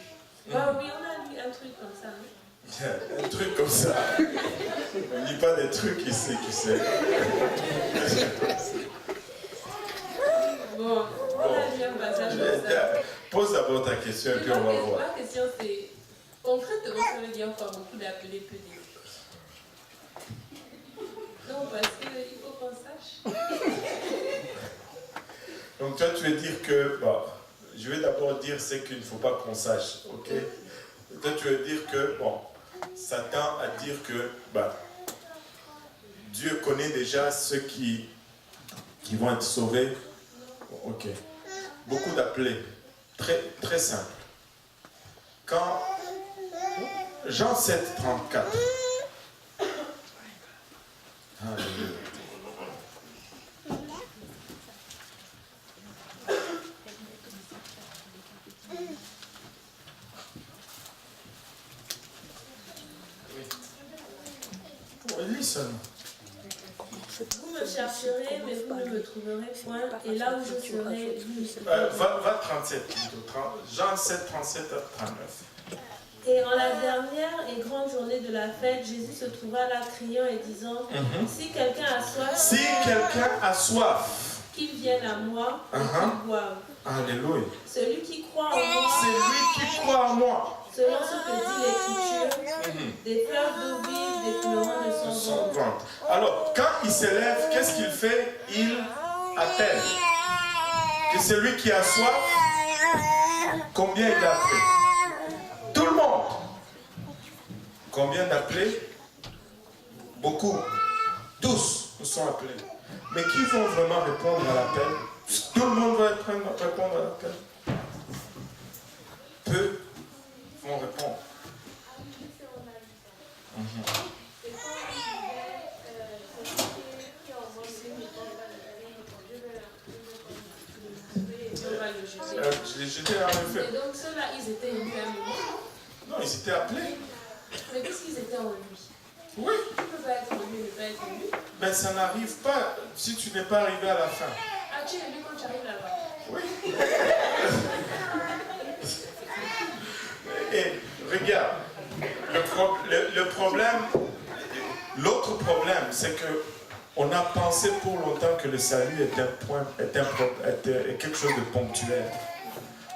Speaker 6: Ah oui, on a lu un truc comme ça. Hein?
Speaker 1: Un truc comme ça. On ne lit pas des trucs ici, qui sait.
Speaker 6: Bon, on a lu un passage comme ça.
Speaker 1: Pose d'abord ta question et puis on va voir.
Speaker 6: Ma question c'est, concrètement, ça veut dire quoi beaucoup d'appelés peu d'élus? Non, parce qu'il faut qu'on sache.
Speaker 1: Donc toi, tu veux dire que... Bon, je vais d'abord dire ce qu'il ne faut pas qu'on sache, ok? Toi, tu veux dire que, bon, ça tend à dire que, Dieu connaît déjà ceux qui vont être sauvés. Ok. Beaucoup d'appelés. Très, très simple. Quand Jean 7, 34. Alléluia.
Speaker 6: Vous me chercherez, mais vous ne me trouverez point. Et là où je serai, vous ne serez pas.
Speaker 1: Va 37 plutôt. Jean 7, 37 à 39.
Speaker 6: Et en la dernière et grande journée de la fête, Jésus se trouva là criant et disant, si quelqu'un a soif, qu'il vienne à moi et qu'il boive.
Speaker 1: Alléluia.
Speaker 6: Celui qui croit en moi, selon ce que dit l'Écriture, des fleuves d'eau vive découleront de son ventre.
Speaker 1: Alors, quand il s'élève, qu'est-ce qu'il fait? Il appelle. Que celui qui a soif, combien il a appelé? Tout le monde. Combien d'appelés? Beaucoup. Tous nous sont appelés. Mais qui vont vraiment répondre à l'appel? Tout le monde va répondre à l'appel. Peu vont répondre. Je l'ai jeté en effet.
Speaker 6: Et donc ceux-là, ils étaient élus à un moment.
Speaker 1: Non, ils étaient appelés.
Speaker 6: Mais qu'est-ce qu'ils étaient en lui?
Speaker 1: Oui.
Speaker 6: Tu ne peux pas être élu, ne pas être élu.
Speaker 1: Ben ça n'arrive pas si tu n'es pas arrivé à la fin.
Speaker 6: Ah, tu es élu quand tu arrives là-bas.
Speaker 1: Oui. Et regarde, le problème, l'autre problème, c'est que on a pensé pour longtemps que le salut était quelque chose de ponctuel.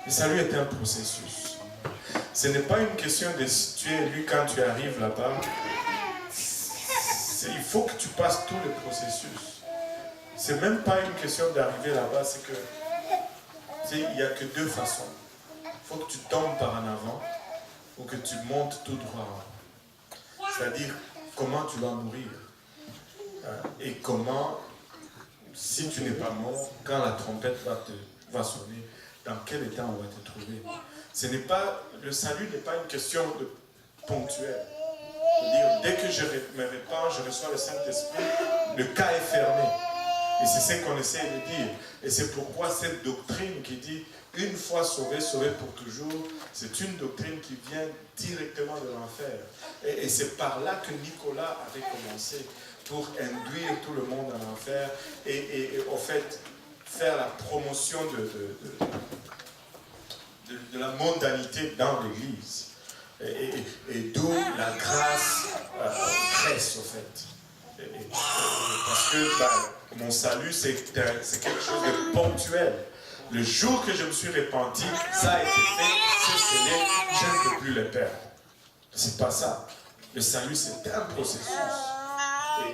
Speaker 1: Le salut est un processus. Ce n'est pas une question de si tu es élu quand tu arrives là-bas. Il faut que tu passes tous les processus. C'est même pas une question d'arriver là-bas, c'est que il n'y a que deux façons. Il faut que tu tombes par en avant ou que tu montes tout droit. C'est-à-dire comment tu vas mourir. Et comment, si tu n'es pas mort, quand la trompette va sonner, dans quel état on va te trouver. Le salut n'est pas une question de ponctuelle. C'est-à-dire, dès que je me répands, je reçois le Saint-Esprit, le cas est fermé. Et c'est ce qu'on essaie de dire. Et c'est pourquoi cette doctrine qui dit une fois sauvé, sauvé pour toujours, c'est une doctrine qui vient directement de l'enfer. Et c'est par là que Nicolas avait commencé, pour induire tout le monde en enfer et au fait faire la promotion de la mondanité dans l'Église. Et d'où la grâce presse, au fait. Parce que mon salut, c'est quelque chose de ponctuel. Le jour que je me suis repenti, ça a été fait, c'est scellé, je ne peux plus le perdre. C'est pas ça. Le salut, c'est un processus.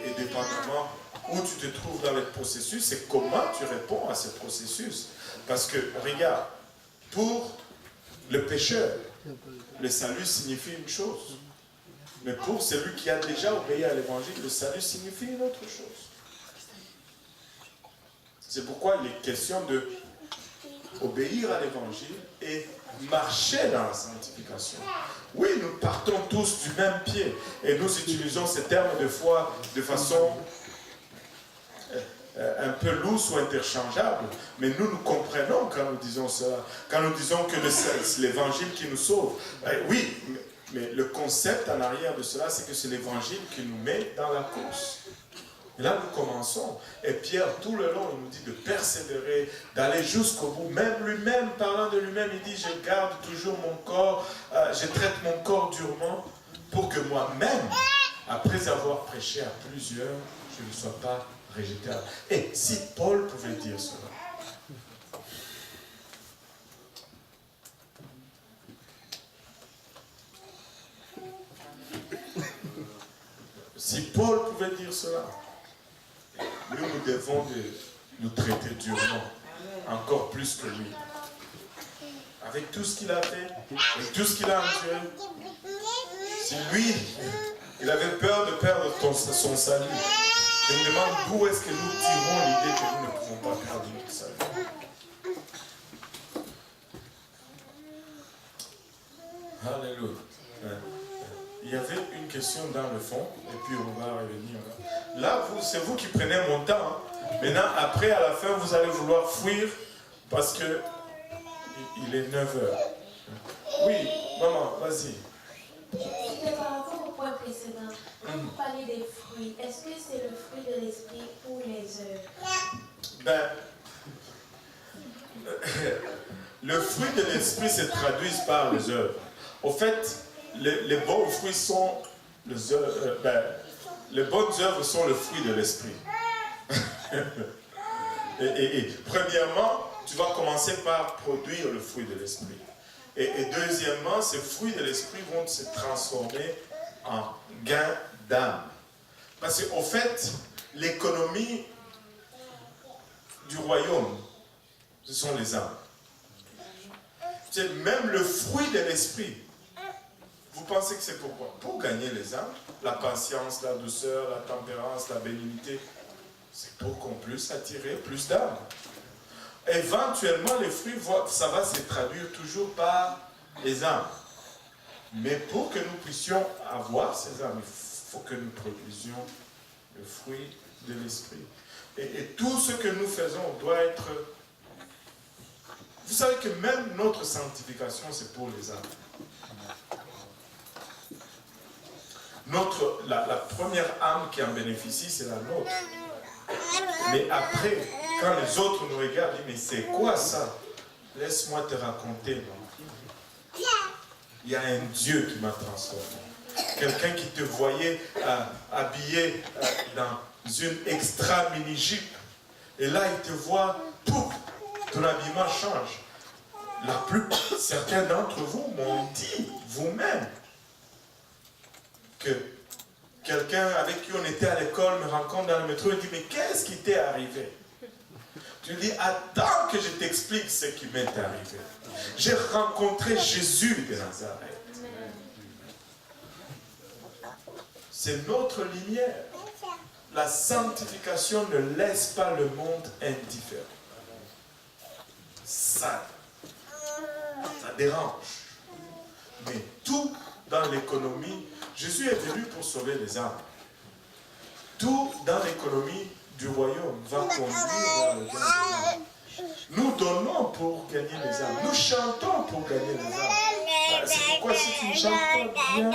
Speaker 1: Et dépendamment où tu te trouves dans le processus, c'est comment tu réponds à ce processus. Parce que, regarde, pour le pécheur, le salut signifie une chose. Mais pour celui qui a déjà obéi à l'évangile, le salut signifie une autre chose. C'est pourquoi il est question de obéir à l'évangile et marcher dans la sanctification. Oui, nous partons tous du même pied et nous utilisons ces termes de foi de façon un peu lousse ou interchangeable, mais nous comprenons quand nous disons cela, quand nous disons que c'est l'évangile qui nous sauve. Oui, mais le concept en arrière de cela, c'est que c'est l'évangile qui nous met dans la course. Et là, nous commençons. Et Pierre, tout le long, il nous dit de persévérer, d'aller jusqu'au bout. Même lui-même, parlant de lui-même, il dit, je garde toujours mon corps, je traite mon corps durement pour que moi-même, après avoir prêché à plusieurs, je ne sois pas rejeté. Et si Paul pouvait dire cela, si Paul pouvait dire cela, nous devons nous traiter durement, encore plus que lui. Avec tout ce qu'il a fait, avec tout ce qu'il a enduré. Si lui, il avait peur de perdre son salut, je me demande d'où est-ce que nous tirons l'idée que nous ne pouvons pas perdre notre salut. Alléluia. Il y avait une question dans le fond, et puis on va revenir là. Là, c'est vous qui prenez mon temps. Hein. Maintenant, après, à la fin, vous allez vouloir fuir parce que il est 9h. Oui, maman, vas-y.
Speaker 6: C'était par rapport au point précédent. Quand vous parlez des fruits, est-ce que c'est le fruit de l'esprit ou les œuvres?
Speaker 1: Le fruit de l'esprit se traduit par les œuvres. Au fait, les bons fruits sont les œuvres. Les bonnes œuvres sont le fruit de l'esprit. et premièrement, tu vas commencer par produire le fruit de l'esprit. Et deuxièmement, ces fruits de l'esprit vont se transformer en gain d'âme. Parce qu'au fait, l'économie du royaume, ce sont les âmes. C'est même le fruit de l'esprit. Vous pensez que c'est pourquoi? Pour gagner les âmes, la patience, la douceur, la tempérance, la bénignité, c'est pour qu'on puisse attirer plus d'âmes. Éventuellement, les fruits, ça va se traduire toujours par les âmes. Mais pour que nous puissions avoir ces âmes, il faut que nous produisions le fruit de l'esprit. Et tout ce que nous faisons doit être... Vous savez que même notre sanctification, c'est pour les âmes. La première âme qui en bénéficie, c'est la nôtre. Mais après, quand les autres nous regardent, ils disent, mais c'est quoi ça? Laisse-moi te raconter. Non? Il y a un Dieu qui m'a transformé. Quelqu'un qui te voyait habillé dans une extra mini-jupe. Et là, il te voit, pouf, ton habillement change. Certains d'entre vous m'ont dit, vous-même, que quelqu'un avec qui on était à l'école me rencontre dans le métro et dit, mais qu'est-ce qui t'est arrivé? Tu lui dis, attends que je t'explique ce qui m'est arrivé. J'ai rencontré Jésus de Nazareth. C'est notre lumière. La sanctification ne laisse pas le monde indifférent. Ça dérange. Mais tout dans l'économie, Jésus est venu pour sauver les âmes. Tout dans l'économie du royaume va conduire vers le gain des âmes. Nous donnons pour gagner les âmes. Nous chantons pour gagner les âmes. C'est pourquoi si tu ne chantes pas bien...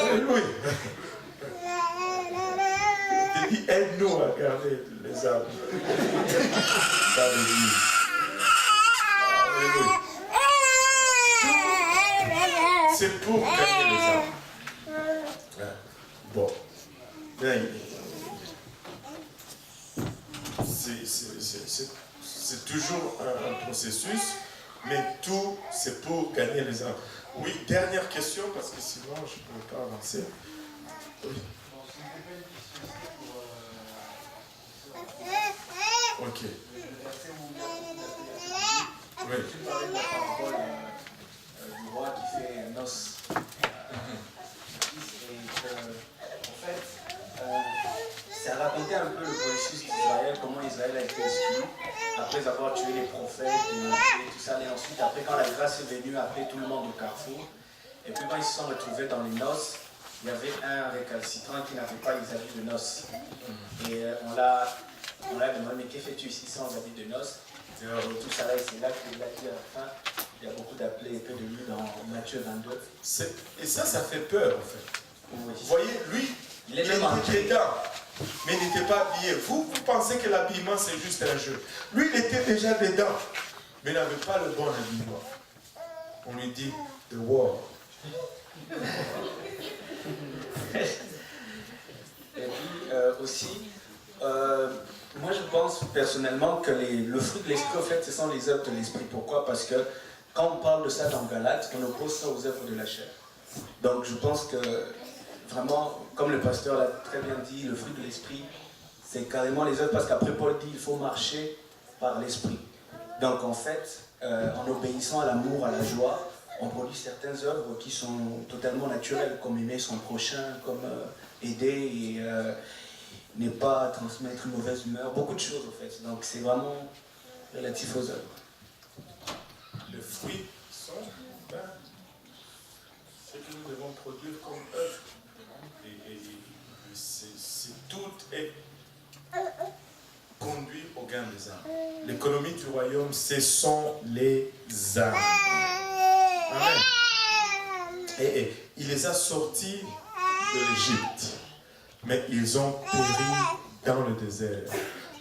Speaker 1: Alléluia. Il dit, aide-nous à garder les âmes dans l'église. Alléluia. C'est pour gagner les âmes. Bon. C'est toujours un processus, mais tout c'est pour gagner les âmes. Oui, dernière question, parce que sinon je ne peux pas avancer. Oui. Ok. Oui.
Speaker 4: Tu parlais de la parabole du roi qui fait noces. En fait, ça racontait un peu le processus d'Israël, comment Israël a été exclu, après avoir tué les prophètes, et tout ça, et ensuite, après, quand la grâce est venue, après tout le monde au carrefour, et puis quand ils se sont retrouvés dans les noces, il y avait un récalcitrant qui n'avait pas les habits de noces. Et on l'a demandé, mais que fais-tu ici sans habits de noces? Et tout ça là, et c'est là qu'il a dit à la fin, il y a beaucoup d'appelés et peu de lui dans Matthieu 22.
Speaker 1: Et ça fait peur en fait.
Speaker 4: Oui.
Speaker 1: Vous voyez, lui, il était dedans, mais il n'était pas habillé. Vous pensez que l'habillement c'est juste un jeu. Lui, il était déjà dedans, mais il n'avait pas le bon habillement. On lui dit, the war.
Speaker 4: Et puis aussi, moi je pense personnellement que le fruit de l'esprit, en fait, ce sont les œuvres de l'esprit. Pourquoi? Parce que quand on parle de ça dans Galates, on oppose ça aux œuvres de la chair. Donc je pense que vraiment, comme le pasteur l'a très bien dit, le fruit de l'esprit, c'est carrément les œuvres, parce qu'après Paul dit il faut marcher par l'esprit. Donc en fait, en obéissant à l'amour, à la joie, on produit certaines œuvres qui sont totalement naturelles, comme aimer son prochain, comme aider et ne pas transmettre une mauvaise humeur, beaucoup de choses en fait. Donc c'est vraiment relatif aux œuvres.
Speaker 1: Les fruits sont ce que nous devons produire comme œuvre. Et tout est conduit au gain des âmes. L'économie du royaume, ce sont les âmes. Amen. Et il les a sortis de l'Égypte, mais ils ont péri dans le désert.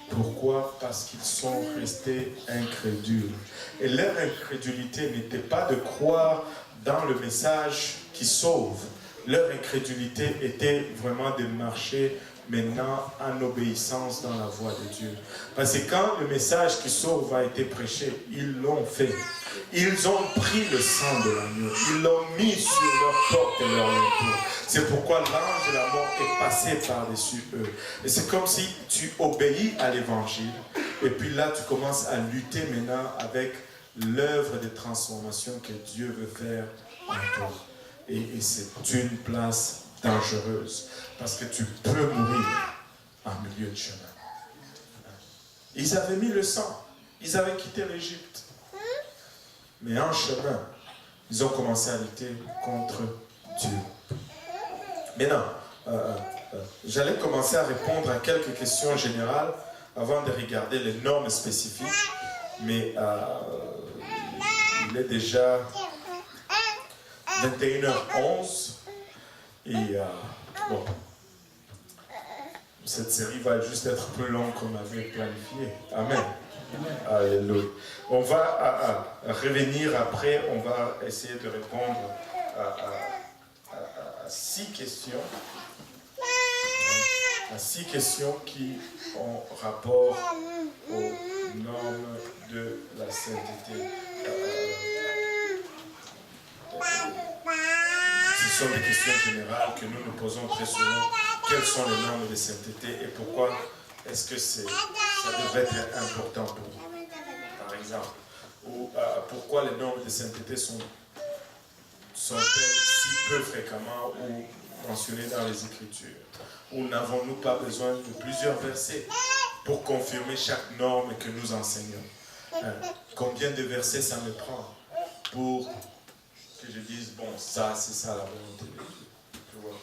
Speaker 1: Pourquoi? Parce qu'ils sont restés incrédules. Et leur incrédulité n'était pas de croire dans le message qui sauve. Leur incrédulité était vraiment de marcher maintenant en obéissance dans la voie de Dieu. Parce que quand le message qui sauve a été prêché, ils l'ont fait. Ils ont pris le sang de l'agneau, ils l'ont mis sur leur porte et leur linteau. C'est pourquoi l'ange de la mort est passé par-dessus eux. Et c'est comme si tu obéis à l'évangile, et puis là tu commences à lutter maintenant avec l'œuvre de transformation que Dieu veut faire en toi. Et c'est une place dangereuse, parce que tu peux mourir en milieu de chemin. Ils avaient mis le sang, ils avaient quitté l'Égypte. Mais en chemin, ils ont commencé à lutter contre Dieu. Maintenant, j'allais commencer à répondre à quelques questions générales avant de regarder les normes spécifiques. Mais il est déjà 21h11 et bon, cette série va juste être plus longue qu'on avait planifié. Amen. Alléluia. On va revenir après, on va essayer de répondre à 6 questions. À 6 questions qui ont rapport aux normes de la sainteté. Ce sont des questions générales que nous nous posons très souvent. Quelles sont les normes de sainteté et pourquoi est-ce que ça devrait être important pour vous, par exemple? Ou pourquoi les normes de sainteté sont-elles si peu fréquemment ou mentionnées dans les Écritures? Ou n'avons-nous pas besoin de plusieurs versets pour confirmer chaque norme que nous enseignons? Combien de versets ça me prend pour que je dise, bon, ça, c'est ça la volonté de Dieu. Tu vois?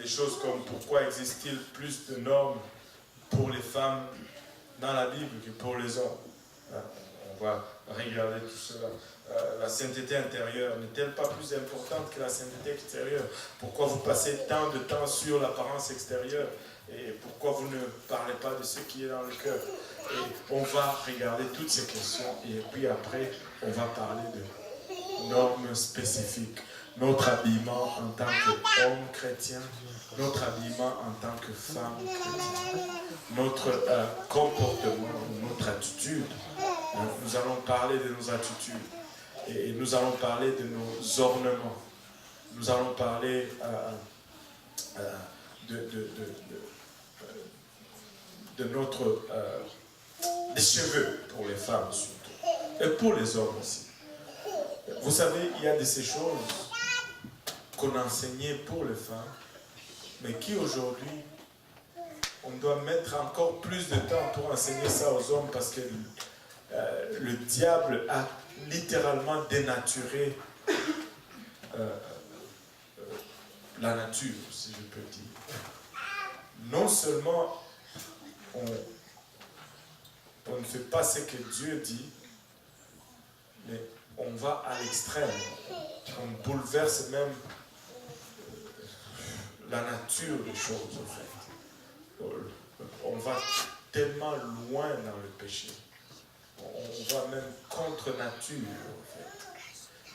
Speaker 1: Des choses comme pourquoi existe-t-il plus de normes pour les femmes dans la Bible que pour les hommes? On va regarder tout cela. La sainteté intérieure n'est-elle pas plus importante que la sainteté extérieure? Pourquoi vous passez tant de temps sur l'apparence extérieure? Et pourquoi vous ne parlez pas de ce qui est dans le cœur? Et on va regarder toutes ces questions et puis après, on va parler de normes spécifiques. Notre habillement en tant qu'homme chrétien, notre habillement en tant que femme chrétienne, notre comportement, notre attitude. Nous allons parler de nos attitudes et nous allons parler de nos ornements. Nous allons parler de notre des cheveux pour les femmes surtout et pour les hommes aussi. Vous savez, il y a de ces choses qu'on enseignait pour les femmes, mais qui aujourd'hui, on doit mettre encore plus de temps pour enseigner ça aux hommes parce que le diable a littéralement dénaturé la nature, si je peux dire. Non seulement on ne fait pas ce que Dieu dit, mais on va à l'extrême. On bouleverse même la nature des choses, en fait. On va tellement loin dans le péché. On va même contre nature, en fait.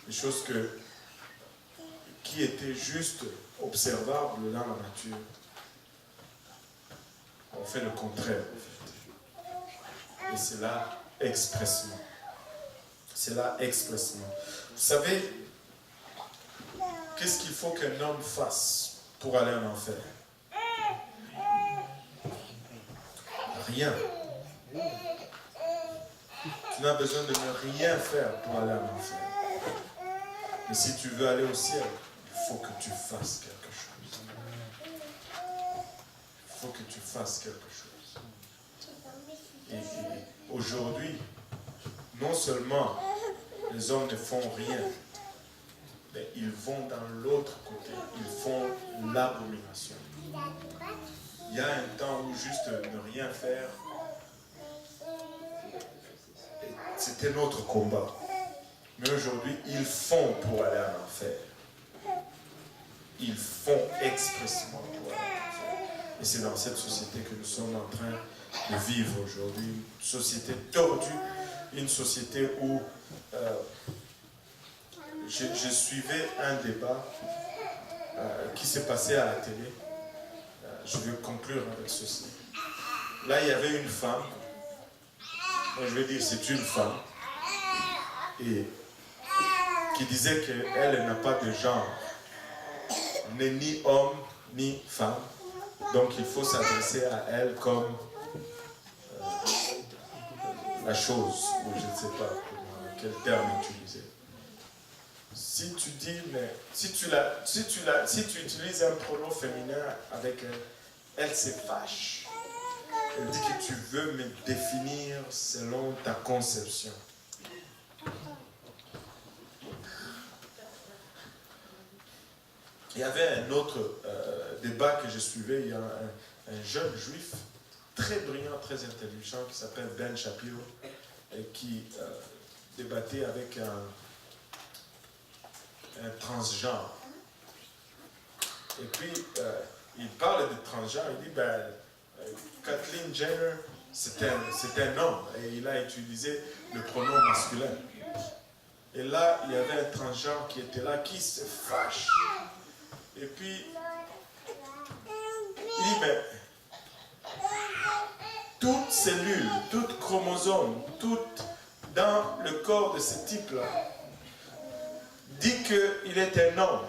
Speaker 1: Des choses qui étaient juste observables dans la nature. On fait le contraire, en fait. Et c'est là expressement. C'est là expressement. Vous savez, qu'est-ce qu'il faut qu'un homme fasse pour aller en enfer? Rien. Tu n'as besoin de ne rien faire pour aller en enfer. Mais si tu veux aller au ciel, il faut que tu fasses quelque chose. Il faut que tu fasses quelque chose. Et aujourd'hui, non seulement les hommes ne font rien, mais ils vont dans l'autre côté, ils font l'abomination. Il y a un temps où juste ne rien faire, c'était notre combat. Mais aujourd'hui, ils font pour aller en enfer. Ils font expressément pour aller en enfer. Et c'est dans cette société que nous sommes en train de vivre aujourd'hui. Une société tordue, une société où je suivais un débat qui s'est passé à la télé. Je vais conclure avec ceci. Là, il y avait une femme. Moi, je vais dire, c'est une femme. Et qui disait qu'elle n'a pas de genre. N'est ni homme, ni femme. Donc, il faut s'adresser à elle comme la chose, ou je ne sais pas quel terme utiliser. Si tu dis, mais si tu utilises un pronom féminin avec elle se fâche. Elle dit que tu veux me définir selon ta conception. Il y avait un autre débat que je suivais. Il y a un jeune juif très brillant, très intelligent qui s'appelle Ben Shapiro et qui débattait avec un transgenre. Et puis, il parle de transgenre, il dit, Kathleen Jenner, c'est un homme, et il a utilisé le pronom masculin. Et là, il y avait un transgenre qui était là, qui se fâche. Et puis, il dit, mais toute cellule, tout chromosome, tout dans le corps de ce type-là, dit qu'il est un homme.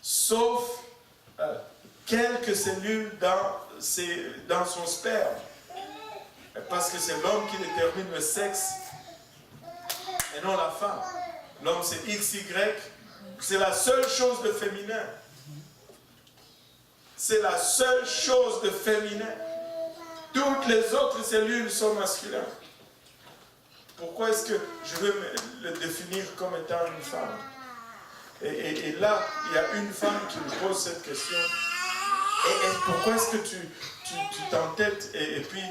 Speaker 1: Sauf quelques cellules dans son sperme. Parce que c'est l'homme qui détermine le sexe et non la femme. L'homme c'est XY, c'est la seule chose de féminin. C'est la seule chose de féminin. Toutes les autres cellules sont masculines. Pourquoi est-ce que je veux le définir comme étant une femme? Et là, il y a une femme qui me pose cette question. Et pourquoi est-ce que tu t'entêtes? Et puis,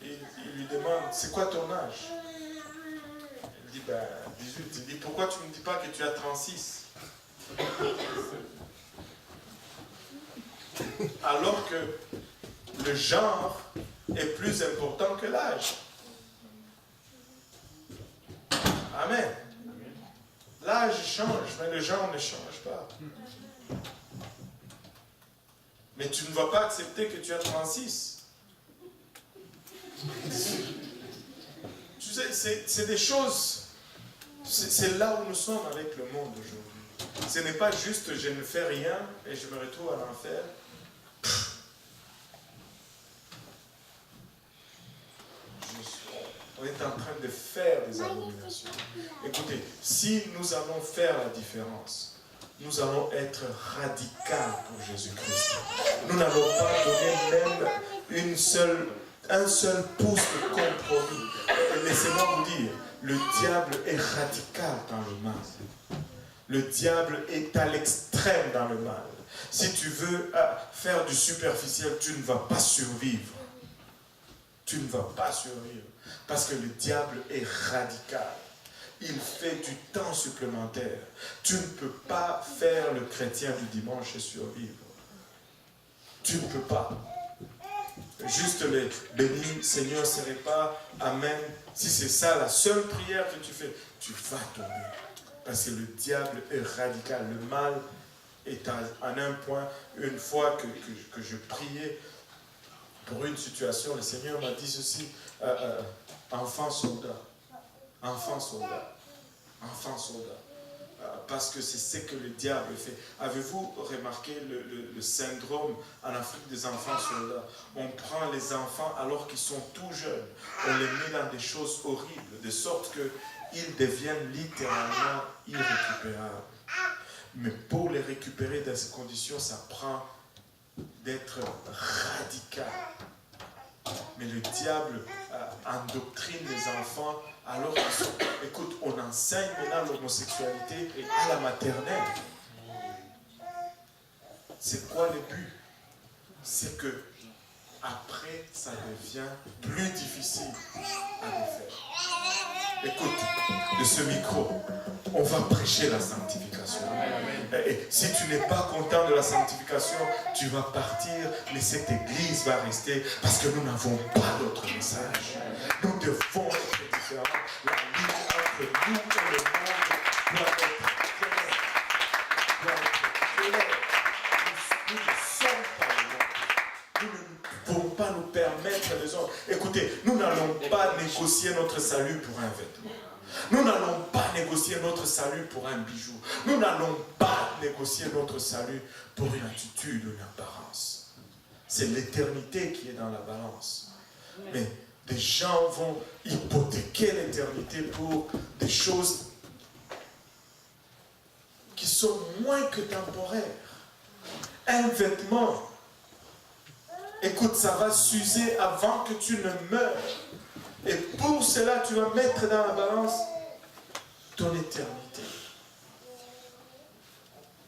Speaker 1: il lui demande, c'est quoi ton âge? Il dit, 18. Il dit, pourquoi tu ne me dis pas que tu as 36? Alors que le genre est plus important que l'âge. Amen. L'âge change, mais le genre ne change pas. Mais tu ne vas pas accepter que tu as 36. Tu sais, c'est des choses. C'est là où nous sommes avec le monde aujourd'hui. Ce n'est pas juste je ne fais rien et je me retrouve à l'enfer. On est en train de faire des abominations. Écoutez, si nous allons faire la différence, nous allons être radicaux pour Jésus-Christ. Nous n'allons pas donner même un seul pouce de compromis. Laissez-moi vous dire, le diable est radical dans le mal. Le diable est à l'extrême dans le mal. Si tu veux faire du superficiel, tu ne vas pas survivre. Tu ne vas pas survivre. Parce que le diable est radical. Il fait du temps supplémentaire. Tu ne peux pas faire le chrétien du dimanche et survivre. Tu ne peux pas. Juste les bénis, Seigneur, ce n'est pas Amen. Si c'est ça la seule prière que tu fais, tu vas tomber. Parce que le diable est radical. Le mal est à un point. Une fois que je priais pour une situation, le Seigneur m'a dit ceci. Enfant soldat, enfant soldat, enfant soldat. Parce que c'est ce que le diable fait. Avez-vous remarqué le syndrome en Afrique des enfants soldats? On prend les enfants alors qu'ils sont tout jeunes. On les met dans des choses horribles, de sorte qu'ils deviennent littéralement irrécupérables. Mais pour les récupérer dans ces conditions, ça prend d'être radical. Mais le diable endoctrine les enfants alors qu'ils sont... Écoute, on enseigne maintenant l'homosexualité à la maternelle. C'est quoi le but? C'est que après, ça devient plus difficile à défaire. Écoute, de ce micro, on va prêcher la sanctification. Et si tu n'es pas content de la sanctification, tu vas partir, mais cette église va rester parce que nous n'avons pas d'autre message. Nous devons être différents. La ligne entre nous et le monde doit être claire. Nous ne sommes pas les autres. Nous ne pouvons pas nous permettre les autres. Écoutez, nous n'allons pas négocier notre salut pour un vêtement. Nous n'allons pas négocier notre salut pour un bijou. Nous n'allons pas négocier notre salut pour une attitude, une apparence. C'est l'éternité qui est dans la balance. Mais des gens vont hypothéquer l'éternité pour des choses qui sont moins que temporaires. Un vêtement, écoute, ça va s'user avant que tu ne meures. Et pour cela, tu vas mettre dans la balance ton éternité.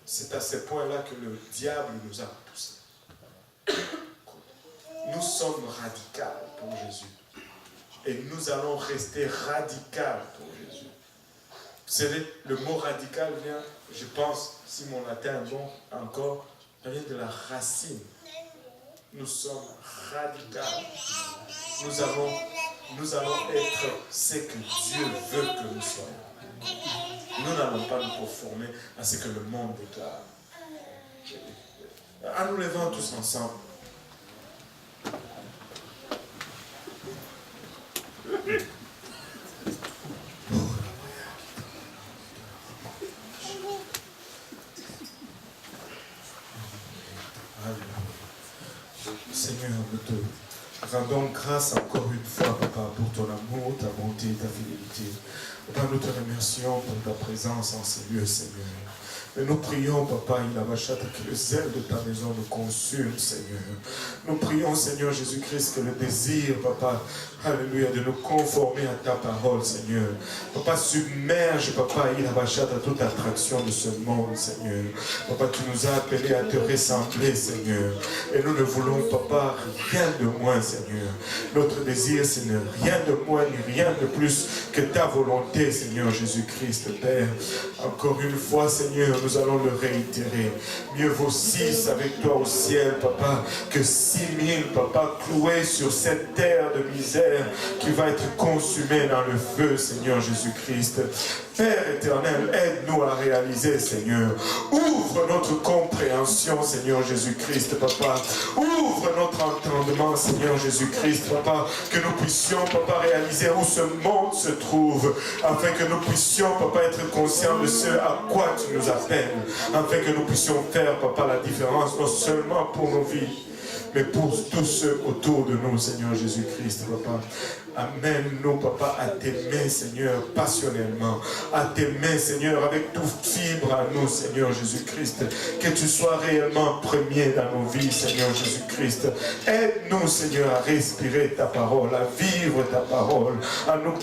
Speaker 1: C'est à ce point-là que le diable nous a poussés. Nous sommes radicaux pour Jésus. Et nous allons rester radicaux pour Jésus. Vous savez, le mot radical vient, je pense, si mon latin est bon encore, ça vient de la racine. Nous sommes radicaux. Nous allons être ce que Dieu veut que nous soyons. Nous n'allons pas nous conformer à ce que le monde déclare. En nous levant tous ensemble. Seigneur, nous te rendons grâce encore une fois, Papa, pour ton amour, ta bonté, ta fidélité. Papa, nous te remercions pour ta présence en ces lieux, Seigneur. Et nous prions, Papa, que le zèle de ta maison nous consume, Seigneur. Nous prions, Seigneur Jésus-Christ, que le désir, Papa, alléluia, de nous conformer à ta parole, Seigneur. Papa, submerge, Papa, il abachate à toute attraction de ce monde, Seigneur. Papa, tu nous as appelés à te ressembler, Seigneur. Et nous ne voulons, Papa, rien de moins, Seigneur. Notre désir, c'est rien de moins ni rien de plus que ta volonté, Seigneur Jésus-Christ, Père. Encore une fois, Seigneur, nous allons le réitérer. Mieux vaut 6 avec toi au ciel, Papa, que 6000, Papa, cloués sur cette terre de misère qui va être consumée dans le feu, Seigneur Jésus-Christ. Père éternel, aide-nous à réaliser, Seigneur. Ouvre notre compréhension, Seigneur Jésus-Christ, Papa. Ouvre notre entendement, Seigneur Jésus-Christ, Papa, que nous puissions, Papa, réaliser où ce monde se trouve, afin que nous puissions, Papa, être conscients de ce à quoi tu nous appelles, afin que nous puissions faire, Papa, la différence, non seulement pour nos vies, mais pour tous ceux autour de nous, Seigneur Jésus-Christ, Papa. Amène-nous, Papa, à t'aimer, Seigneur, passionnellement. À t'aimer, Seigneur, avec toute fibre à nous, Seigneur Jésus-Christ. Que tu sois réellement premier dans nos vies, Seigneur Jésus-Christ. Aide-nous, Seigneur, à respirer ta parole, à vivre ta parole, à nous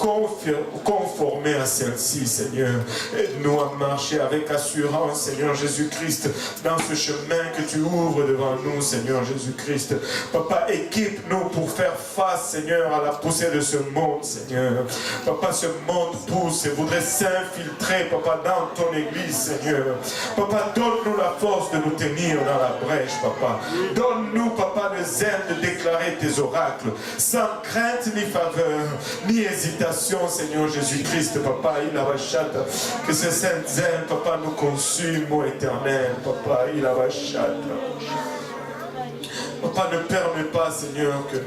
Speaker 1: conformer à celle-ci, Seigneur. Aide-nous à marcher avec assurance, Seigneur Jésus-Christ, dans ce chemin que tu ouvres devant nous, Seigneur Jésus-Christ. Papa, équipe-nous pour faire face, Seigneur, à la poussée de ce monde, Seigneur. Papa, ce monde pousse et voudrait s'infiltrer, Papa, dans ton église, Seigneur. Papa, donne-nous la force de nous tenir dans la brèche, Papa. Donne-nous, Papa, le zèle de déclarer tes oracles, sans crainte ni faveur, ni hésitation, Seigneur Jésus-Christ, Papa. Il abachate, que ce saint zèle, Papa, nous consume, ô éternel, Papa. Il abachate. Papa, ne permets pas, Seigneur, que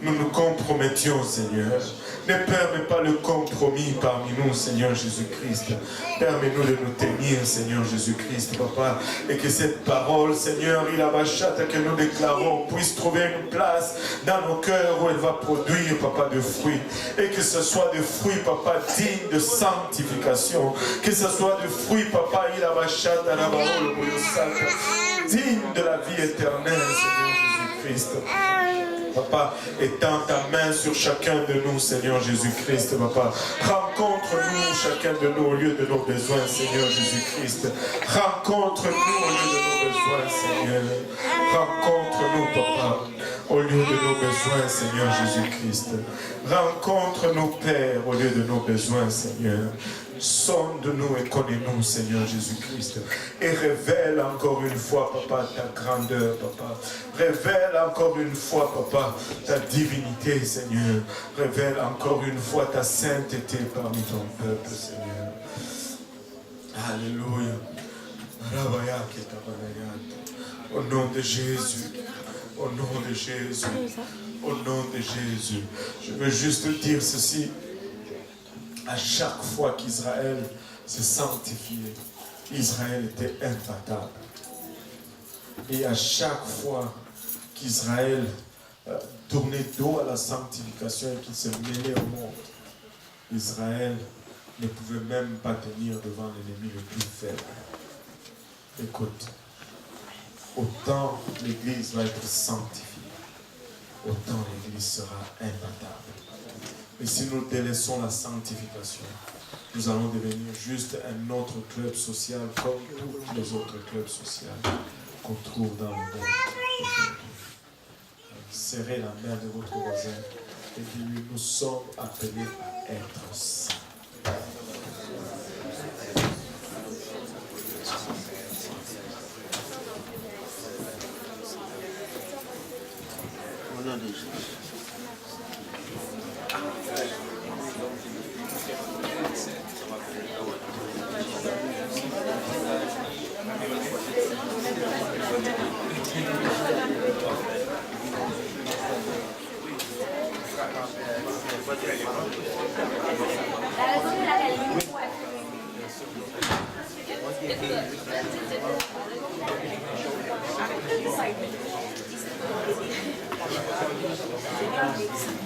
Speaker 1: nous compromettions, Seigneur. Ne permets pas le compromis parmi nous, Seigneur Jésus-Christ. Permets-nous de nous tenir, Seigneur Jésus-Christ, Papa. Et que cette parole, Seigneur, il abachate que nous déclarons, puisse trouver une place dans nos cœurs où elle va produire, Papa, de fruits. Et que ce soit des fruits, Papa, dignes de sanctification. Que ce soit des fruits, Papa, il abachate à la parole, digne de la vie éternelle, Seigneur Jésus-Christ. Papa, étends ta main sur chacun de nous, Seigneur Jésus-Christ, Papa. Rencontre-nous, chacun de nous, au lieu de nos besoins, Seigneur Jésus-Christ. Rencontre-nous au lieu de nos besoins, Seigneur. Rencontre-nous, Papa, au lieu de nos besoins, Seigneur Jésus-Christ. Rencontre-nous, Père, au lieu de nos besoins, Seigneur. Sonde-nous et connais-nous, Seigneur Jésus-Christ. Et révèle encore une fois, Papa, ta grandeur, Papa. Révèle encore une fois, Papa, ta divinité, Seigneur. Révèle encore une fois ta sainteté parmi ton peuple, Seigneur. Alléluia. Au nom de Jésus. Au nom de Jésus. Au nom de Jésus. Je veux juste dire ceci. À chaque fois qu'Israël s'est sanctifié, Israël était imbattable. Et à chaque fois qu'Israël tournait dos à la sanctification et qu'il se mêlait au monde, Israël ne pouvait même pas tenir devant l'ennemi le plus faible. Écoute, autant l'Église va être sanctifiée, autant l'Église sera imbattable. Et si nous délaissons la sanctification, nous allons devenir juste un autre club social comme tous les autres clubs sociaux qu'on trouve dans le monde aujourd'hui. Serrez la main de votre voisin et dites-lui, nous sommes appelés à être saints.
Speaker 7: Au nom de Jésus.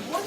Speaker 8: What